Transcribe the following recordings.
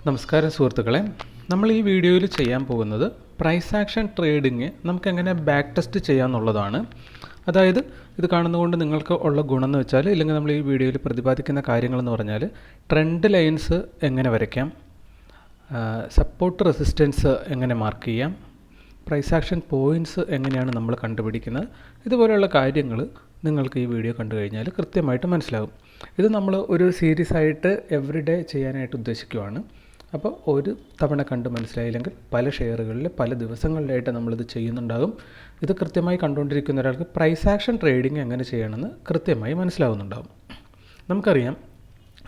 നമസ്കാരം സുഹൃത്തുക്കളെ, നമ്മൾ ഈ വീഡിയോയിൽ ചെയ്യാൻ പോകുന്നത് പ്രൈസ് ആക്ഷൻ ട്രേഡിങ് നമുക്കെങ്ങനെ ബാക്ക് ടെസ്റ്റ് ചെയ്യാമെന്നുള്ളതാണ്. അതായത് ഇത് കാണുന്നതുകൊണ്ട് നിങ്ങൾക്ക് ഉള്ള ഗുണം എന്ന് വെച്ചാൽ, ഇല്ലെങ്കിൽ നമ്മൾ ഈ വീഡിയോയിൽ പ്രതിപാദിക്കുന്ന കാര്യങ്ങളെന്ന് പറഞ്ഞാൽ, ട്രെൻഡ് ലൈൻസ് എങ്ങനെ വരയ്ക്കാം, സപ്പോർട്ട് റെസിസ്റ്റൻസ് എങ്ങനെ മാർക്ക് ചെയ്യാം, പ്രൈസ് ആക്ഷൻ പോയിൻറ്റ്സ് എങ്ങനെയാണ് നമ്മൾ കണ്ടുപിടിക്കുന്നത്, ഇതുപോലെയുള്ള കാര്യങ്ങൾ നിങ്ങൾക്ക് ഈ വീഡിയോ കണ്ടു കഴിഞ്ഞാൽ കൃത്യമായിട്ട് മനസ്സിലാകും. ഇത് നമ്മൾ ഒരു സീരീസ് ആയിട്ട് എവറി ഡേ ചെയ്യാനായിട്ട് ഉദ്ദേശിക്കുകയാണ്. അപ്പോൾ ഒരു തവണ കണ്ട് മനസ്സിലായില്ലെങ്കിൽ പല ഷെയറുകളിൽ പല ദിവസങ്ങളിലായിട്ട് നമ്മളിത് ചെയ്യുന്നുണ്ടാകും. ഇത് കൃത്യമായി കണ്ടുകൊണ്ടിരിക്കുന്ന ഒരാൾക്ക് പ്രൈസ് ആക്ഷൻ ട്രേഡിംഗ് എങ്ങനെ ചെയ്യണമെന്ന് കൃത്യമായി മനസ്സിലാവുന്നുണ്ടാകും. നമുക്കറിയാം,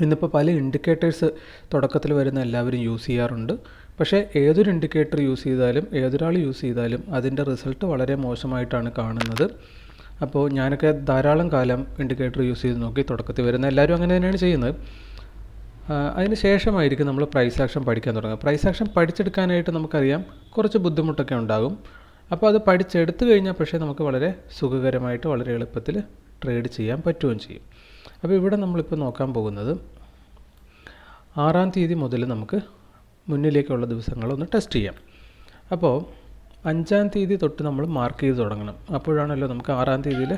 ഇന്നിപ്പോൾ പല ഇൻഡിക്കേറ്റേഴ്സ് തുടക്കത്തിൽ വരുന്ന എല്ലാവരും യൂസ് ചെയ്യാറുണ്ട്. പക്ഷേ ഏതൊരു ഇൻഡിക്കേറ്റർ യൂസ് ചെയ്താലും ഏതൊരാൾ യൂസ് ചെയ്താലും അതിൻ്റെ റിസൾട്ട് വളരെ മോശമായിട്ടാണ് കാണുന്നത്. അപ്പോൾ ഞാനൊക്കെ ധാരാളം കാലം ഇൻഡിക്കേറ്റർ യൂസ് ചെയ്ത് നോക്കി. തുടക്കത്തിൽ വരുന്ന എല്ലാവരും അങ്ങനെ തന്നെയാണ് ചെയ്യുന്നത്. അതിന് ശേഷമായിരിക്കും നമ്മൾ പ്രൈസ് ആക്ഷൻ പഠിക്കാൻ തുടങ്ങുക. പ്രൈസ് ആക്ഷൻ പഠിച്ചെടുക്കാനായിട്ട് നമുക്കറിയാം കുറച്ച് ബുദ്ധിമുട്ടൊക്കെ ഉണ്ടാകും. അപ്പോൾ അത് പഠിച്ചെടുത്തു കഴിഞ്ഞാൽ പക്ഷേ നമുക്ക് വളരെ സുഖകരമായിട്ട് വളരെ എളുപ്പത്തിൽ ട്രേഡ് ചെയ്യാൻ പറ്റുകയും ചെയ്യും. അപ്പോൾ ഇവിടെ നമ്മളിപ്പോൾ നോക്കാൻ പോകുന്നത് 6-ാം തീയതി മുതൽ നമുക്ക് മുന്നിലേക്കുള്ള ദിവസങ്ങളൊന്ന് ടെസ്റ്റ് ചെയ്യാം. അപ്പോൾ 5-ാം തീയതി തൊട്ട് നമ്മൾ മാർക്ക് ചെയ്ത് തുടങ്ങണം. അപ്പോഴാണല്ലോ നമുക്ക് 6-ാം തീയതിയിൽ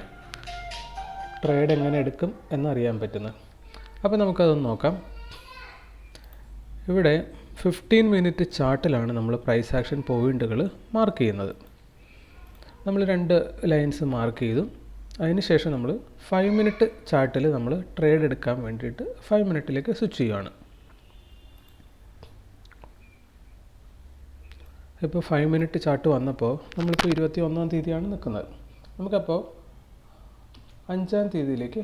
ട്രേഡ് എങ്ങനെ എടുക്കും എന്നറിയാൻ പറ്റുന്നത്. അപ്പോൾ നമുക്കതൊന്ന് നോക്കാം. ഇവിടെ 15 മിനിറ്റ് ചാർട്ടിലാണ് നമ്മൾ പ്രൈസ് ആക്ഷൻ പോയിൻ്റുകൾ മാർക്ക് ചെയ്യുന്നത്. നമ്മൾ 2 ലൈൻസ് മാർക്ക് ചെയ്തു. അതിനുശേഷം നമ്മൾ 5 മിനിറ്റ് ചാർട്ടിൽ നമ്മൾ ട്രേഡ് എടുക്കാൻ വേണ്ടിയിട്ട് 5 മിനിറ്റിലേക്ക് സ്വിച്ച് ചെയ്യുകയാണ്. ഇപ്പോൾ 5 മിനിറ്റ് ചാർട്ട് വന്നപ്പോൾ നമ്മളിപ്പോൾ 21-ാം തീയതിയാണ് നിൽക്കുന്നത്. നമുക്കപ്പോൾ 5-ാം തീയതിയിലേക്ക്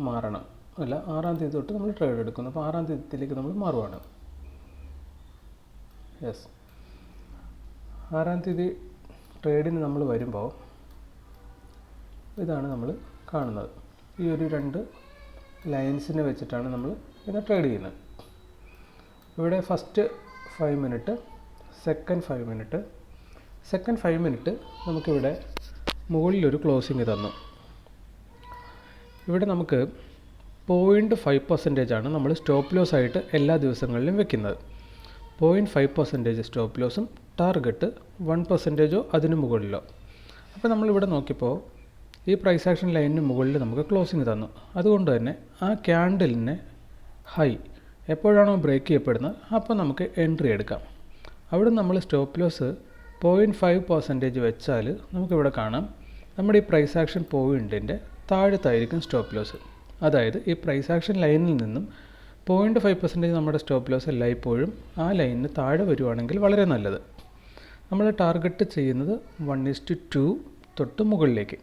മാറണം. അല്ല, 6-ാം തീയതി തൊട്ട് നമ്മൾ ട്രേഡ് എടുക്കുന്നു. അപ്പോൾ 6-ാം തീയതിയിലേക്ക് നമ്മൾ മാറുവാണ്. യെസ്, 6-ാം തീയതി ട്രേഡിന് നമ്മൾ വരുമ്പോൾ ഇതാണ് നമ്മൾ കാണുന്നത്. ഈ ഒരു 2 ലൈൻസിനെ വെച്ചിട്ടാണ് നമ്മൾ ഇത് ട്രേഡ് ചെയ്യുന്നത്. ഇവിടെ first 5 minute, second 5 minute. Second 5 minute നമുക്കിവിടെ മുകളിലൊരു ക്ലോസിങ് തന്നു. ഇവിടെ നമുക്ക് 0.5% നമ്മൾ സ്റ്റോപ്പ് ലോസ് ആയിട്ട് എല്ലാ ദിവസങ്ങളിലും വെക്കുന്നത്. 0.5% സ്റ്റോപ്പ് ലോസും ടാർഗറ്റ് 1%ഓ അതിന് മുകളിലോ. അപ്പോൾ നമ്മളിവിടെ നോക്കിയപ്പോൾ ഈ പ്രൈസ് ആക്ഷൻ ലൈനിന് മുകളിൽ നമുക്ക് ക്ലോസിങ് തന്നു. അതുകൊണ്ട് തന്നെ ആ ക്യാൻഡലിനെ ഹൈ എപ്പോഴാണോ ബ്രേക്ക് ചെയ്യപ്പെടുന്നത് അപ്പോൾ നമുക്ക് എൻട്രി എടുക്കാം. അവിടെ നമ്മൾ സ്റ്റോപ്പ് ലോസ് 0.5% വെച്ചാൽ നമുക്കിവിടെ കാണാം നമ്മുടെ ഈ പ്രൈസ് ആക്ഷൻ പോയിൻറ്റിൻ്റെ താഴത്തായിരിക്കും സ്റ്റോപ്പ് ലോസ്. അതായത് ഈ പ്രൈസ് ആക്ഷൻ ലൈനിൽ നിന്നും 0.5% നമ്മുടെ സ്റ്റോപ്പ് ലോസ് എല്ലായ്പ്പോഴും ആ ലൈനിന് താഴെ വരുവാണെങ്കിൽ വളരെ നല്ലത്. നമ്മൾ ടാർഗറ്റ് ചെയ്യുന്നത് 1:2 തൊട്ട് മുകളിലേക്ക്.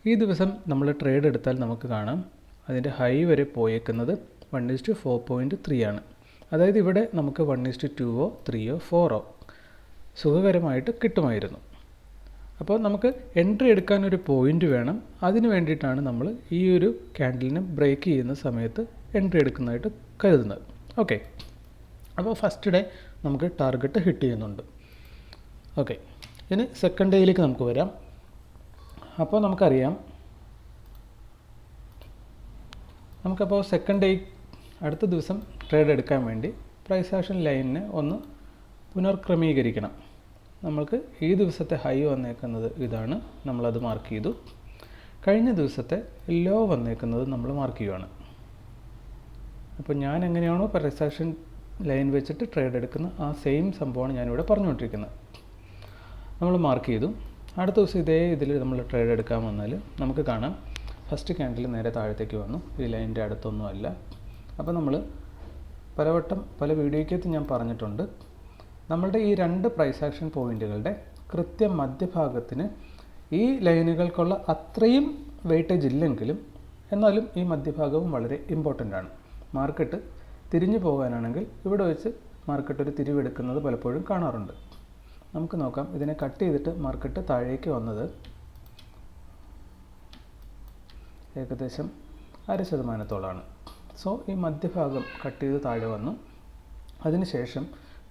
ഈ ദിവസം നമ്മൾ ട്രേഡ് എടുത്താൽ നമുക്ക് കാണാം അതിൻ്റെ ഹൈ വരെ പോയേക്കുന്നത് 1:4.3 ആണ്. അതായത് ഇവിടെ നമുക്ക് 1:2ഓ 3ഓ 4ഓ സുഖകരമായിട്ട് കിട്ടുമായിരുന്നു. അപ്പോൾ നമുക്ക് എൻട്രി എടുക്കാനൊരു പോയിൻ്റ് വേണം. അതിന് വേണ്ടിയിട്ടാണ് നമ്മൾ ഈ ഒരു ക്യാൻഡലിനെ ബ്രേക്ക് ചെയ്യുന്ന സമയത്ത് എൻട്രി എടുക്കുന്നതായിട്ട് കരുതുന്നത്. ഓക്കെ, അപ്പോൾ ഫസ്റ്റ് ഡേ നമുക്ക് ടാർഗറ്റ് ഹിറ്റ് ചെയ്യുന്നുണ്ട്. ഓക്കെ, ഇനി സെക്കൻഡ് ഡേയിലേക്ക് നമുക്ക് വരാം. അപ്പോൾ നമുക്കറിയാം, നമുക്കപ്പോൾ സെക്കൻഡ് ഡേ അടുത്ത ദിവസം ട്രേഡ് എടുക്കാൻ വേണ്ടി പ്രൈസ് ആക്ഷൻ ലൈനിനെ ഒന്ന് പുനർക്രമീകരിക്കണം. നമ്മൾക്ക് ഈ ദിവസത്തെ ഹൈ വന്നേക്കുന്നത് ഇതാണ്, നമ്മളത് മാർക്ക് ചെയ്തു. കഴിഞ്ഞ ദിവസത്തെ ലോ വന്നേക്കുന്നത് നമ്മൾ മാർക്ക് ചെയ്യുകയാണ്. അപ്പോൾ ഞാൻ എങ്ങനെയാണോ പ്രൈസ് ആക്ഷൻ ലൈൻ വെച്ചിട്ട് ട്രേഡ് എടുക്കുന്ന ആ സെയിം സംഭവമാണ് ഞാനിവിടെ പറഞ്ഞുകൊണ്ടിരിക്കുന്നത്. നമ്മൾ മാർക്ക് ചെയ്തു. അടുത്ത ദിവസം ഇതേ ഇതിൽ നമ്മൾ ട്രേഡ് എടുക്കാൻ വന്നാൽ നമുക്ക് കാണാം ഫസ്റ്റ് ക്യാൻഡിൽ നേരെ താഴത്തേക്ക് വന്നു. ഈ ലൈനിൻ്റെ അടുത്തൊന്നും അല്ല. അപ്പോൾ നമ്മൾ പലവട്ടം പല വീഡിയോയ്ക്കകത്ത് ഞാൻ പറഞ്ഞിട്ടുണ്ട്, നമ്മളുടെ ഈ 2 പ്രൈസ് ആക്ഷൻ പോയിൻറ്റുകളുടെ കൃത്യ മധ്യഭാഗത്തിന് ഈ ലൈനുകൾക്കുള്ള അത്രയും വെയിറ്റേജ് ഇല്ലെങ്കിലും എന്നാലും ഈ മധ്യഭാഗവും വളരെ ഇമ്പോർട്ടൻ്റ് ആണ്. മാർക്കറ്റ് തിരിഞ്ഞു പോകാനാണെങ്കിൽ ഇവിടെ വെച്ച് മാർക്കറ്റ് ഒരു തിരിവെടുക്കുന്നത് പലപ്പോഴും കാണാറുണ്ട്. നമുക്ക് നോക്കാം, ഇതിനെ കട്ട് ചെയ്തിട്ട് മാർക്കറ്റ് താഴേക്ക് വന്നത് ഏകദേശം 0.5%. സോ ഈ മധ്യഭാഗം കട്ട് ചെയ്ത് താഴെ വന്നു. അതിനുശേഷം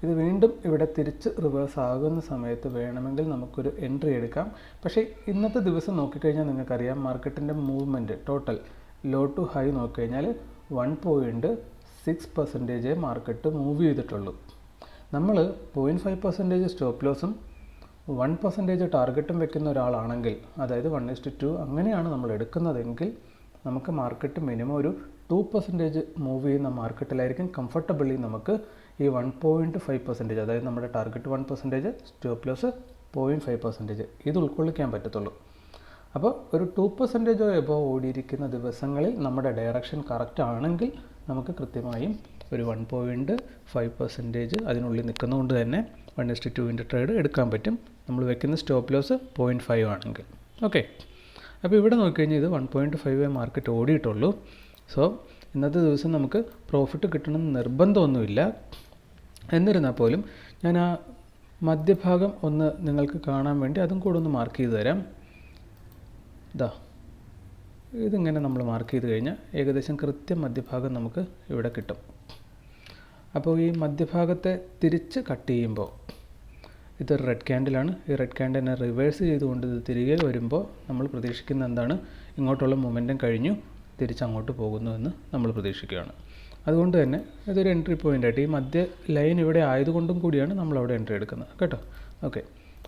ഇത് വീണ്ടും ഇവിടെ തിരിച്ച് റിവേഴ്സ് ആകുന്ന സമയത്ത് വേണമെങ്കിൽ നമുക്കൊരു എൻട്രി എടുക്കാം. പക്ഷേ ഇന്നത്തെ ദിവസം നോക്കിക്കഴിഞ്ഞാൽ നിങ്ങൾക്കറിയാം മാർക്കറ്റിൻ്റെ movement total low to high നോക്കിക്കഴിഞ്ഞാൽ 1.7 6% മാർക്കറ്റ് മൂവ് ചെയ്തിട്ടുള്ളൂ. നമ്മൾ 0.5% സ്റ്റോപ്പ് ലോസും 1% ടാർഗറ്റും വെക്കുന്ന ഒരാളാണെങ്കിൽ, അതായത് 1:2 അങ്ങനെയാണ് നമ്മൾ എടുക്കുന്നതെങ്കിൽ, നമുക്ക് മാർക്കറ്റ് മിനിമം ഒരു 2% മൂവ് ചെയ്യുന്ന മാർക്കറ്റിലായിരിക്കും കംഫർട്ടബിളി നമുക്ക് ഈ 1.5%, അതായത് നമ്മുടെ ടാർഗറ്റ് 1%, സ്റ്റോപ്പ് ലോസ് 0.5% ഇത് ഉൾക്കൊള്ളിക്കാൻ പറ്റത്തുള്ളൂ. അപ്പോൾ ഒരു 2% എബോവ് ഓടിയിരിക്കുന്ന ദിവസങ്ങളിൽ നമ്മുടെ ഡയറക്ഷൻ കറക്റ്റ് ആണെങ്കിൽ നമുക്ക് കൃത്യമായും ഒരു 1.5% അതിനുള്ളിൽ നിൽക്കുന്നതുകൊണ്ട് തന്നെ 1:2 ട്രേഡ് എടുക്കാൻ പറ്റും, നമ്മൾ വെക്കുന്ന സ്റ്റോപ്പ് ലോസ് 0.5 ആണെങ്കിൽ. ഓക്കെ, അപ്പോൾ ഇവിടെ നോക്കിക്കഴിഞ്ഞാൽ ഇത് 1.5 മാർക്കറ്റ് ഓടിയിട്ടുള്ളൂ. സോ ഇന്നത്തെ ദിവസം നമുക്ക് പ്രോഫിറ്റ് കിട്ടണമെന്ന് നിർബന്ധമൊന്നുമില്ല. എന്നിരുന്നാൽ പോലും ഞാൻ ആ മധ്യഭാഗം ഒന്ന് നിങ്ങൾക്ക് കാണാൻ വേണ്ടി അതും കൂടെ ഒന്ന് മാർക്ക് ചെയ്ത് തരാം. ഇതിങ്ങനെ നമ്മൾ മാർക്ക് ചെയ്ത് കഴിഞ്ഞാൽ ഏകദേശം കൃത്യം മധ്യഭാഗം നമുക്ക് ഇവിടെ കിട്ടും. അപ്പോൾ ഈ മധ്യഭാഗത്തെ തിരിച്ച് കട്ട് ചെയ്യുമ്പോൾ ഇതൊരു റെഡ് ക്യാൻഡിലാണ്. ഈ റെഡ് ക്യാൻഡിലിനെ റിവേഴ്സ് ചെയ്തുകൊണ്ട് ഇത് തിരികെ വരുമ്പോൾ നമ്മൾ പ്രതീക്ഷിക്കുന്ന എന്താണ്, ഇങ്ങോട്ടുള്ള മൊമെൻറ്റം കഴിഞ്ഞു തിരിച്ചങ്ങോട്ട് പോകുന്നു എന്ന് നമ്മൾ പ്രതീക്ഷിക്കുകയാണ്. അതുകൊണ്ട് തന്നെ ഇതൊരു എൻട്രി പോയിൻ്റായിട്ട് ഈ മധ്യ ലൈൻ ഇവിടെ ആയതുകൊണ്ടും കൂടിയാണ് നമ്മളവിടെ എൻട്രി എടുക്കുന്നത് കേട്ടോ. ഓക്കെ,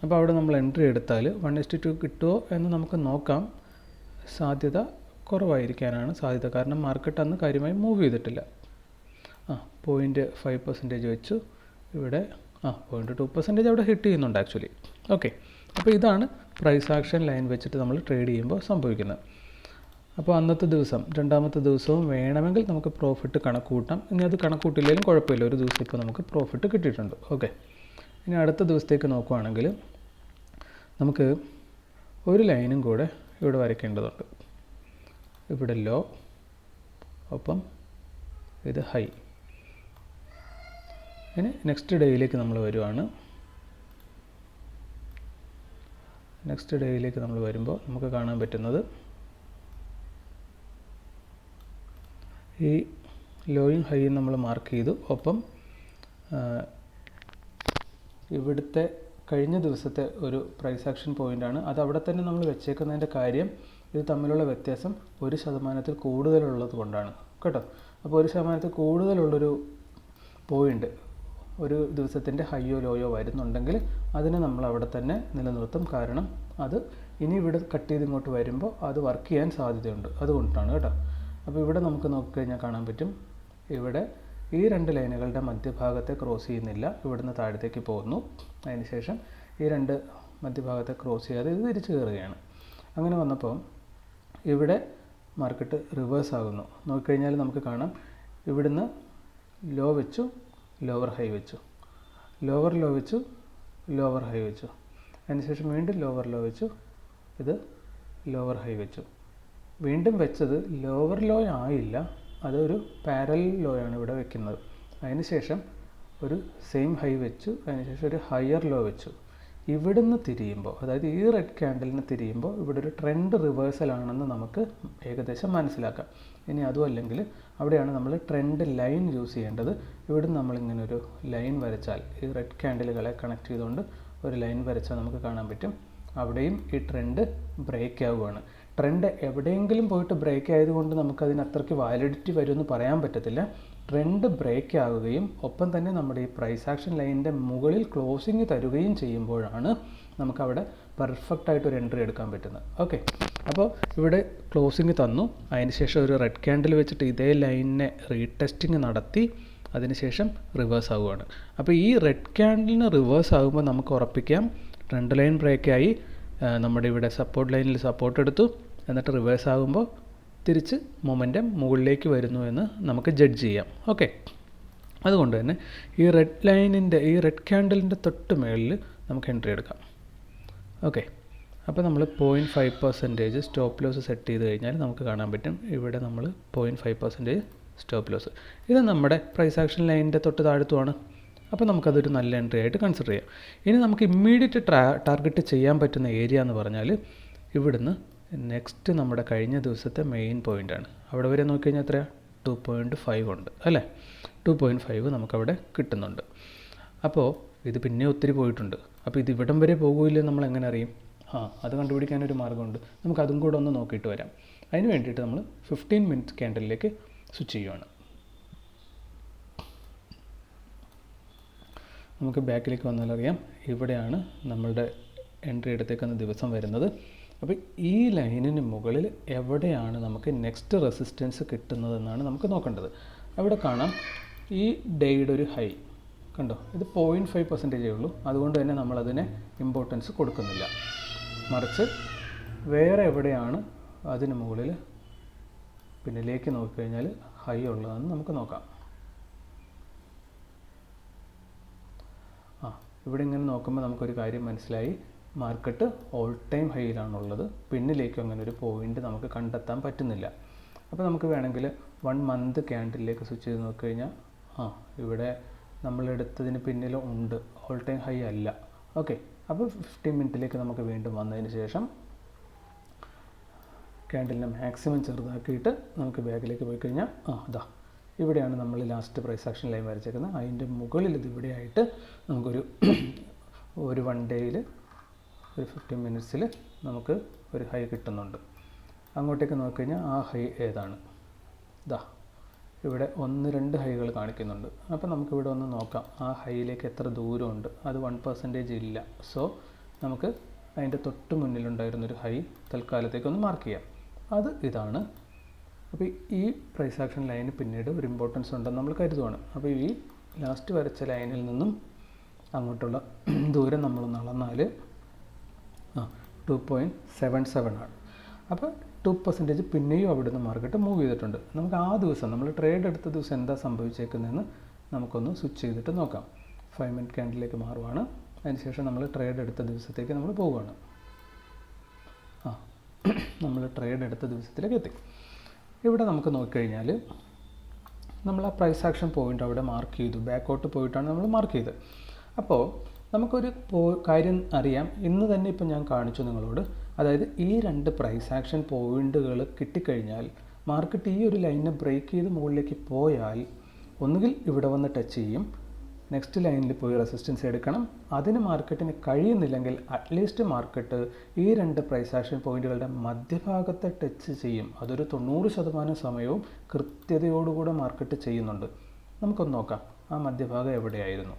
അപ്പോൾ അവിടെ നമ്മൾ എൻട്രി എടുത്താൽ 1:2 കിട്ടുമോ എന്ന് നമുക്ക് നോക്കാം. സാധ്യത കുറവായിരിക്കാനാണ് സാധ്യത, കാരണം മാർക്കറ്റ് അന്ന് കാര്യമായി മൂവ് ചെയ്തിട്ടില്ല. 0.5% വെച്ചു, ഇവിടെ 0.2% അവിടെ ഹിറ്റ് ചെയ്യുന്നുണ്ട് ആക്ച്വലി. ഓക്കെ, അപ്പോൾ ഇതാണ് പ്രൈസ് ആക്ഷൻ ലൈൻ വെച്ചിട്ട് നമ്മൾ ട്രേഡ് ചെയ്യുമ്പോൾ സംഭവിക്കുന്നത്. അപ്പോൾ അന്നത്തെ ദിവസം, രണ്ടാമത്തെ ദിവസവും വേണമെങ്കിൽ നമുക്ക് പ്രോഫിറ്റ് കണക്ക് കൂട്ടാം. ഇനി അത് കണക്ക് കൂട്ടില്ലെങ്കിലും കുഴപ്പമില്ല, ഒരു ദിവസം ഇപ്പോൾ നമുക്ക് പ്രോഫിറ്റ് കിട്ടിയിട്ടുണ്ട്. ഓക്കെ, ഇനി അടുത്ത ദിവസത്തേക്ക് നോക്കുകയാണെങ്കിൽ നമുക്ക് ഒരു ലൈനും കൂടെ ഇവിടെ വരയ്ക്കേണ്ടതുണ്ട്. ഇവിടെ ലോ, ഒപ്പം ഇത് ഹൈ. ഇനി നെക്സ്റ്റ് ഡേയിലേക്ക് നമ്മൾ വരുവാണ്. നെക്സ്റ്റ് ഡേയിലേക്ക് നമ്മൾ വരുമ്പോൾ നമുക്ക് കാണാൻ പറ്റുന്നത് ഈ ലോയും ഹൈയും നമ്മൾ മാർക്ക് ചെയ്തു. ഒപ്പം ഇവിടുത്തെ കഴിഞ്ഞ ദിവസത്തെ ഒരു പ്രൈസ് ആക്ഷൻ പോയിൻ്റാണ്, അത് അവിടെ തന്നെ നമ്മൾ വെച്ചേക്കുന്നതിൻ്റെ കാര്യം ഇത് തമ്മിലുള്ള വ്യത്യാസം 1% കൂടുതലുള്ളത് കൊണ്ടാണ് കേട്ടോ. അപ്പോൾ 1% കൂടുതലുള്ളൊരു പോയിൻ്റ് ഒരു ദിവസത്തിൻ്റെ ഹൈയോ ലോയോ വരുന്നുണ്ടെങ്കിൽ അതിനെ നമ്മൾ അവിടെ തന്നെ നിലനിർത്തും. കാരണം അത് ഇനി ഇവിടെ കട്ട് ചെയ്ത് ഇങ്ങോട്ട് വരുമ്പോൾ അത് വർക്ക് ചെയ്യാൻ സാധ്യതയുണ്ട്, അതുകൊണ്ടാണ് കേട്ടോ. അപ്പോൾ ഇവിടെ നമുക്ക് നോക്കിക്കഴിഞ്ഞാൽ കാണാൻ പറ്റും, ഇവിടെ ഈ രണ്ട് ലൈനുകളുടെ മധ്യഭാഗത്തെ ക്രോസ് ചെയ്യുന്നില്ല, ഇവിടുന്ന് താഴത്തേക്ക് പോകുന്നു. അതിനുശേഷം ഈ രണ്ട് മധ്യഭാഗത്തെ ക്രോസ് ചെയ്യാതെ ഇത് തിരിച്ചു കയറുകയാണ്. അങ്ങനെ വന്നപ്പോൾ ഇവിടെ മാർക്കറ്റ് റിവേഴ്സ് ആകുന്നു. നോക്കിക്കഴിഞ്ഞാൽ നമുക്ക് കാണാം, ഇവിടുന്ന് ലോ വെച്ചു, ലോവർ ഹൈ വെച്ചു, ലോവർ ലോ വെച്ചു, ലോവർ ഹൈ വെച്ചു, അതിനുശേഷം വീണ്ടും ലോവർ ലോ വെച്ചു, ഇത് ലോവർ ഹൈ വെച്ചു. വീണ്ടും വെച്ചത് ലോവർ ലോ ആയില്ല, അതൊരു പാരലൽ ലോ ആണ് ഇവിടെ വെക്കുന്നത്. അതിനുശേഷം ഒരു സെയിം ഹൈ വെച്ചു, അതിനുശേഷം ഒരു ഹയർ ലോ വെച്ചു. ഇവിടുന്ന് തിരിയുമ്പോൾ, അതായത് ഈ റെഡ് ക്യാൻഡലിന് തിരിയുമ്പോൾ ഇവിടെ ഒരു ട്രെൻഡ് റിവേഴ്സലാണെന്ന് നമുക്ക് ഏകദേശം മനസ്സിലാക്കാം. ഇനി അതും അല്ലെങ്കിൽ അവിടെയാണ് നമ്മൾ ട്രെൻഡ് ലൈൻ യൂസ് ചെയ്യേണ്ടത്. ഇവിടുന്ന് നമ്മളിങ്ങനെ ഒരു ലൈൻ വരച്ചാൽ, ഈ റെഡ് ക്യാൻഡലുകളെ കണക്ട് ചെയ്തുകൊണ്ട് ഒരു ലൈൻ വരച്ചാൽ നമുക്ക് കാണാൻ പറ്റും, അവിടെയും ഈ ട്രെൻഡ് ബ്രേക്ക് ആവുകയാണ്. ട്രെൻഡ് എവിടെയെങ്കിലും പോയിട്ട് ബ്രേക്ക് ആയതുകൊണ്ട് നമുക്കതിന് അത്രയ്ക്ക് വാലിഡിറ്റി വരുമെന്ന് പറയാൻ പറ്റത്തില്ല. ട്രെൻഡ് ബ്രേക്ക് ആവുകയും ഒപ്പം തന്നെ നമ്മുടെ ഈ പ്രൈസ് ആക്ഷൻ ലൈനിൻ്റെ മുകളിൽ ക്ലോസിങ് തരുകയും ചെയ്യുമ്പോഴാണ് നമുക്കവിടെ പെർഫെക്റ്റായിട്ട് ഒരു എൻട്രി എടുക്കാൻ പറ്റുന്നത്. ഓക്കെ, അപ്പോൾ ഇവിടെ ക്ലോസിങ് തന്നു, അതിനുശേഷം ഒരു റെഡ് ക്യാൻഡിൽ വെച്ചിട്ട് ഇതേ ലൈനിനെ റീടെസ്റ്റിംഗ് നടത്തി, അതിനുശേഷം റിവേഴ്സ് ആവുകയാണ്. അപ്പോൾ ഈ റെഡ് ക്യാൻഡിലിന് റിവേഴ്സ് ആകുമ്പോൾ നമുക്ക് ഉറപ്പിക്കാം ട്രെൻഡ് ലൈൻ ബ്രേക്കായി, നമ്മുടെ ഇവിടെ സപ്പോർട്ട് ലൈനിൽ സപ്പോർട്ട് എടുത്തു, എന്നിട്ട് റിവേഴ്സ് ആകുമ്പോൾ തിരിച്ച് മൊമെൻറ്റം മുകളിലേക്ക് വരുന്നു എന്ന് നമുക്ക് ജഡ്ജ് ചെയ്യാം. ഓക്കെ, അതുകൊണ്ട് തന്നെ ഈ റെഡ് ലൈനിൻ്റെ, ഈ റെഡ് ക്യാൻഡലിൻ്റെ തൊട്ട് മുകളിൽ നമുക്ക് എൻട്രി എടുക്കാം. ഓക്കെ, അപ്പോൾ നമ്മൾ 0.5% സ്റ്റോപ്പ് ലോസ് സെറ്റ് ചെയ്ത് കഴിഞ്ഞാൽ നമുക്ക് കാണാൻ പറ്റും, ഇവിടെ നമ്മൾ 0.5% സ്റ്റോപ്പ് ലോസ്. ഇത് നമ്മുടെ പ്രൈസ് ആക്ഷൻ ലൈനിൻ്റെ തൊട്ട് താഴത്തുമാണ്. അപ്പോൾ നമുക്കതൊരു നല്ല എൻട്രി ആയിട്ട് കൺസിഡർ ചെയ്യാം. ഇനി നമുക്ക് ഇമ്മീഡിയറ്റ് ടാർഗറ്റ് ചെയ്യാൻ പറ്റുന്ന ഏരിയ എന്ന് പറഞ്ഞാൽ ഇവിടുന്ന് നെക്സ്റ്റ് നമ്മുടെ കഴിഞ്ഞ ദിവസത്തെ മെയിൻ പോയിൻ്റാണ്. അവിടെ വരെ നോക്കിക്കഴിഞ്ഞാൽ എത്രയാണ്, 2.5 ഉണ്ട് അല്ലേ. 2.5 നമുക്കവിടെ കിട്ടുന്നുണ്ട്. അപ്പോൾ ഇത് പിന്നെ ഒത്തിരി പോയിട്ടുണ്ട്. അപ്പോൾ ഇത് ഇവിടം വരെ പോകുകയില്ലെന്ന് നമ്മൾ എങ്ങനെ അറിയും? അത് കണ്ടുപിടിക്കാനൊരു മാർഗ്ഗമുണ്ട്. നമുക്ക് അതും കൂടെ ഒന്ന് നോക്കിയിട്ട് വരാം. അതിന് വേണ്ടിയിട്ട് നമ്മൾ 15 മിനിറ്റ് ക്യാൻഡലിലേക്ക് സ്വിച്ച് ചെയ്യുവാണ്. നമുക്ക് ബാക്കിലേക്ക് വന്നാൽ അറിയാം, ഇവിടെയാണ് നമ്മളുടെ എൻട്രി എടുത്തേക്കുന്ന ദിവസം വരുന്നത്. അപ്പോൾ ഈ ലൈനിന് മുകളിൽ എവിടെയാണ് നമുക്ക് നെക്സ്റ്റ് റെസിസ്റ്റൻസ് കിട്ടുന്നതെന്നാണ് നമുക്ക് നോക്കേണ്ടത്. അവിടെ കാണാം ഈ ഡേയുടെ ഒരു ഹൈ കണ്ടോ, ഇത് 0.5% ഉള്ളൂ. അതുകൊണ്ട് തന്നെ നമ്മളതിനെ ഇമ്പോർട്ടൻസ് കൊടുക്കുന്നില്ല. മറിച്ച് വേറെ എവിടെയാണ് അതിന് മുകളിൽ പിന്നിലേക്ക് നോക്കിക്കഴിഞ്ഞാൽ ഹൈ ഉള്ളതെന്ന് നമുക്ക് നോക്കാം. ഇവിടെ ഇങ്ങനെ നോക്കുമ്പോൾ നമുക്കൊരു കാര്യം മനസ്സിലായി, മാർക്കറ്റ് ഓൾ ടൈം ഹൈയിലാണുള്ളത്. പിന്നിലേക്ക് അങ്ങനെ ഒരു പോയിൻ്റ് നമുക്ക് കണ്ടെത്താൻ പറ്റുന്നില്ല. അപ്പോൾ നമുക്ക് വേണമെങ്കിൽ 1 മന്ത് ക്യാൻഡിലേക്ക് സ്വിച്ച് ചെയ്ത് നോക്കിക്കഴിഞ്ഞാൽ ഇവിടെ നമ്മളെടുത്തതിന് പിന്നിൽ ഉണ്ട്, ഓൾ ടൈം ഹൈ അല്ല. ഓക്കെ, അപ്പോൾ 15 മിനിറ്റിലേക്ക് നമുക്ക് വീണ്ടും വന്നതിന് ശേഷം ക്യാൻഡിലിനെ മാക്സിമം ചെറുതാക്കിയിട്ട് നമുക്ക് ബാക്കിലേക്ക് പോയി കഴിഞ്ഞാൽ അതാ ഇവിടെയാണ് നമ്മൾ ലാസ്റ്റ് പ്രൈസ് ആക്ഷൻ ലൈൻ വരച്ചേക്കുന്നത്. അതിൻ്റെ മുകളിൽ ഇത് ഇവിടെയായിട്ട് നമുക്കൊരു ഒരു 1 ഡേയിൽ ഒരു 15 മിനിറ്റ്സിൽ നമുക്ക് ഒരു ഹൈ കിട്ടുന്നുണ്ട്. അങ്ങോട്ടേക്ക് നോക്കിക്കഴിഞ്ഞാൽ ആ ഹൈ ഏതാണ്? ഇതാ ഇവിടെ 1-2 ഹൈകൾ കാണിക്കുന്നുണ്ട്. അപ്പോൾ നമുക്കിവിടെ ഒന്ന് നോക്കാം ആ ഹൈയിലേക്ക് എത്ര ദൂരമുണ്ട്. അത് 1% ഇല്ല. സോ നമുക്ക് അതിൻ്റെ തൊട്ട് മുന്നിലുണ്ടായിരുന്നൊരു ഹൈ തൽക്കാലത്തേക്കൊന്ന് മാർക്ക് ചെയ്യാം. അത് ഇതാണ്. അപ്പോൾ ഈ പ്രൈസ് ആക്ഷൻ ലൈന് പിന്നീട് ഒരു ഇമ്പോർട്ടൻസ് ഉണ്ടെന്ന് നമ്മൾ കരുതുവാണ്. അപ്പോൾ ഈ ലാസ്റ്റ് വരച്ച ലൈനിൽ നിന്നും അങ്ങോട്ടുള്ള ദൂരം നമ്മളൊന്ന് അളന്നാൽ 2.77 ആണ്. അപ്പോൾ 2% പിന്നെയും അവിടുന്ന് മാർക്കറ്റ് മൂവ് ചെയ്തിട്ടുണ്ട്. നമുക്ക് ആ ദിവസം നമ്മൾ ട്രേഡ് എടുത്ത ദിവസം എന്താ സംഭവിച്ചേക്കുന്നതെന്ന് നമുക്കൊന്ന് സ്വിച്ച് ചെയ്തിട്ട് നോക്കാം. 5 മിനിറ്റ് ക്യാൻഡിലേക്ക് മാറുവാണ്. അതിനുശേഷം നമ്മൾ ട്രേഡ് എടുത്ത ദിവസത്തേക്ക് നമ്മൾ പോവുകയാണ്. നമ്മൾ ട്രേഡ് എടുത്ത ദിവസത്തിലേക്ക് എത്തി. ഇവിടെ നമുക്ക് നോക്കിക്കഴിഞ്ഞാൽ നമ്മൾ ആ പ്രൈസ് ആക്ഷൻ പോയിൻ്റ് അവിടെ മാർക്ക് ചെയ്തു. ബാക്കോട്ട് പോയിട്ടാണ് നമ്മൾ മാർക്ക് ചെയ്തത്. അപ്പോൾ നമുക്കൊരു കാര്യം അറിയാം, ഇന്ന് തന്നെ ഇപ്പോൾ ഞാൻ കാണിച്ചു നിങ്ങളോട്. അതായത് ഈ 2 പ്രൈസ് ആക്ഷൻ പോയിൻ്റുകൾ കിട്ടിക്കഴിഞ്ഞാൽ മാർക്കറ്റ് ഈ ഒരു ലൈനിനെ ബ്രേക്ക് ചെയ്ത് മുകളിലേക്ക് പോയാൽ ഒന്നുകിൽ ഇവിടെ വന്ന് ടച്ച് ചെയ്യും, നെക്സ്റ്റ് ലൈനിൽ പോയി റെസിസ്റ്റൻസ് എടുക്കണം. അതിന് മാർക്കറ്റിന് കഴിയുന്നില്ലെങ്കിൽ അറ്റ്ലീസ്റ്റ് മാർക്കറ്റ് ഈ 2 പ്രൈസ് ആക്ഷൻ പോയിൻ്റുകളുടെ മധ്യഭാഗത്തെ ടച്ച് ചെയ്യും. അതൊരു 90% സമയവും കൃത്യതയോടുകൂടെ മാർക്കറ്റ് ചെയ്യുന്നുണ്ട്. നമുക്കൊന്ന് നോക്കാം ആ മധ്യഭാഗം എവിടെയായിരുന്നു.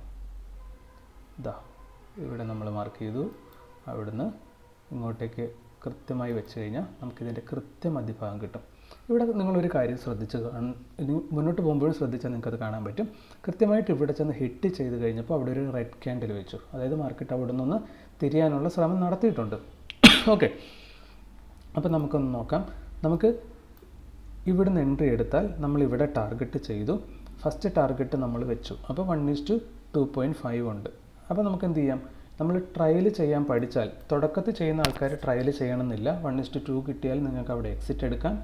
ഇതാ ഇവിടെ നമ്മൾ മാർക്ക് ചെയ്തു. അവിടുന്ന് ഇങ്ങോട്ടേക്ക് കൃത്യമായി വെച്ച് കഴിഞ്ഞാൽ നമുക്കിതിൻ്റെ മധ്യഭാഗം കിട്ടും. ഇവിടെ നിങ്ങളൊരു കാര്യം ശ്രദ്ധിച്ച് ഇനി മുന്നോട്ട് പോകുമ്പോഴും ശ്രദ്ധിച്ചാൽ നിങ്ങൾക്കത് കാണാൻ പറ്റും. കൃത്യമായിട്ട് ഇവിടെ ചെന്ന് ഹിറ്റ് ചെയ്ത് കഴിഞ്ഞപ്പോൾ അവിടെ ഒരു റെഡ് ക്യാൻഡിൽ വെച്ചു. അതായത് മാർക്കറ്റ് അവിടെ നിന്നൊന്ന് തിരിയാനുള്ള ശ്രമം നടത്തിയിട്ടുണ്ട്. ഓക്കെ, അപ്പോൾ നമുക്കൊന്ന് നോക്കാം. നമുക്ക് ഇവിടുന്ന് എൻട്രി എടുത്താൽ നമ്മളിവിടെ ടാർഗറ്റ് ചെയ്തു. ഫസ്റ്റ് ടാർഗറ്റ് നമ്മൾ വെച്ചു. അപ്പോൾ 1:2.5 ഉണ്ട്. അപ്പോൾ നമുക്ക് എന്ത് ചെയ്യാം, നമ്മൾ ട്രയൽ ചെയ്യാൻ പഠിച്ചാൽ, തുടക്കത്തിൽ ചെയ്യുന്ന ആൾക്കാർ ട്രയൽ ചെയ്യണമെന്നില്ല. 1:2 കിട്ടിയാൽ നിങ്ങൾക്ക് അവിടെ എക്സിറ്റ് എടുക്കാം.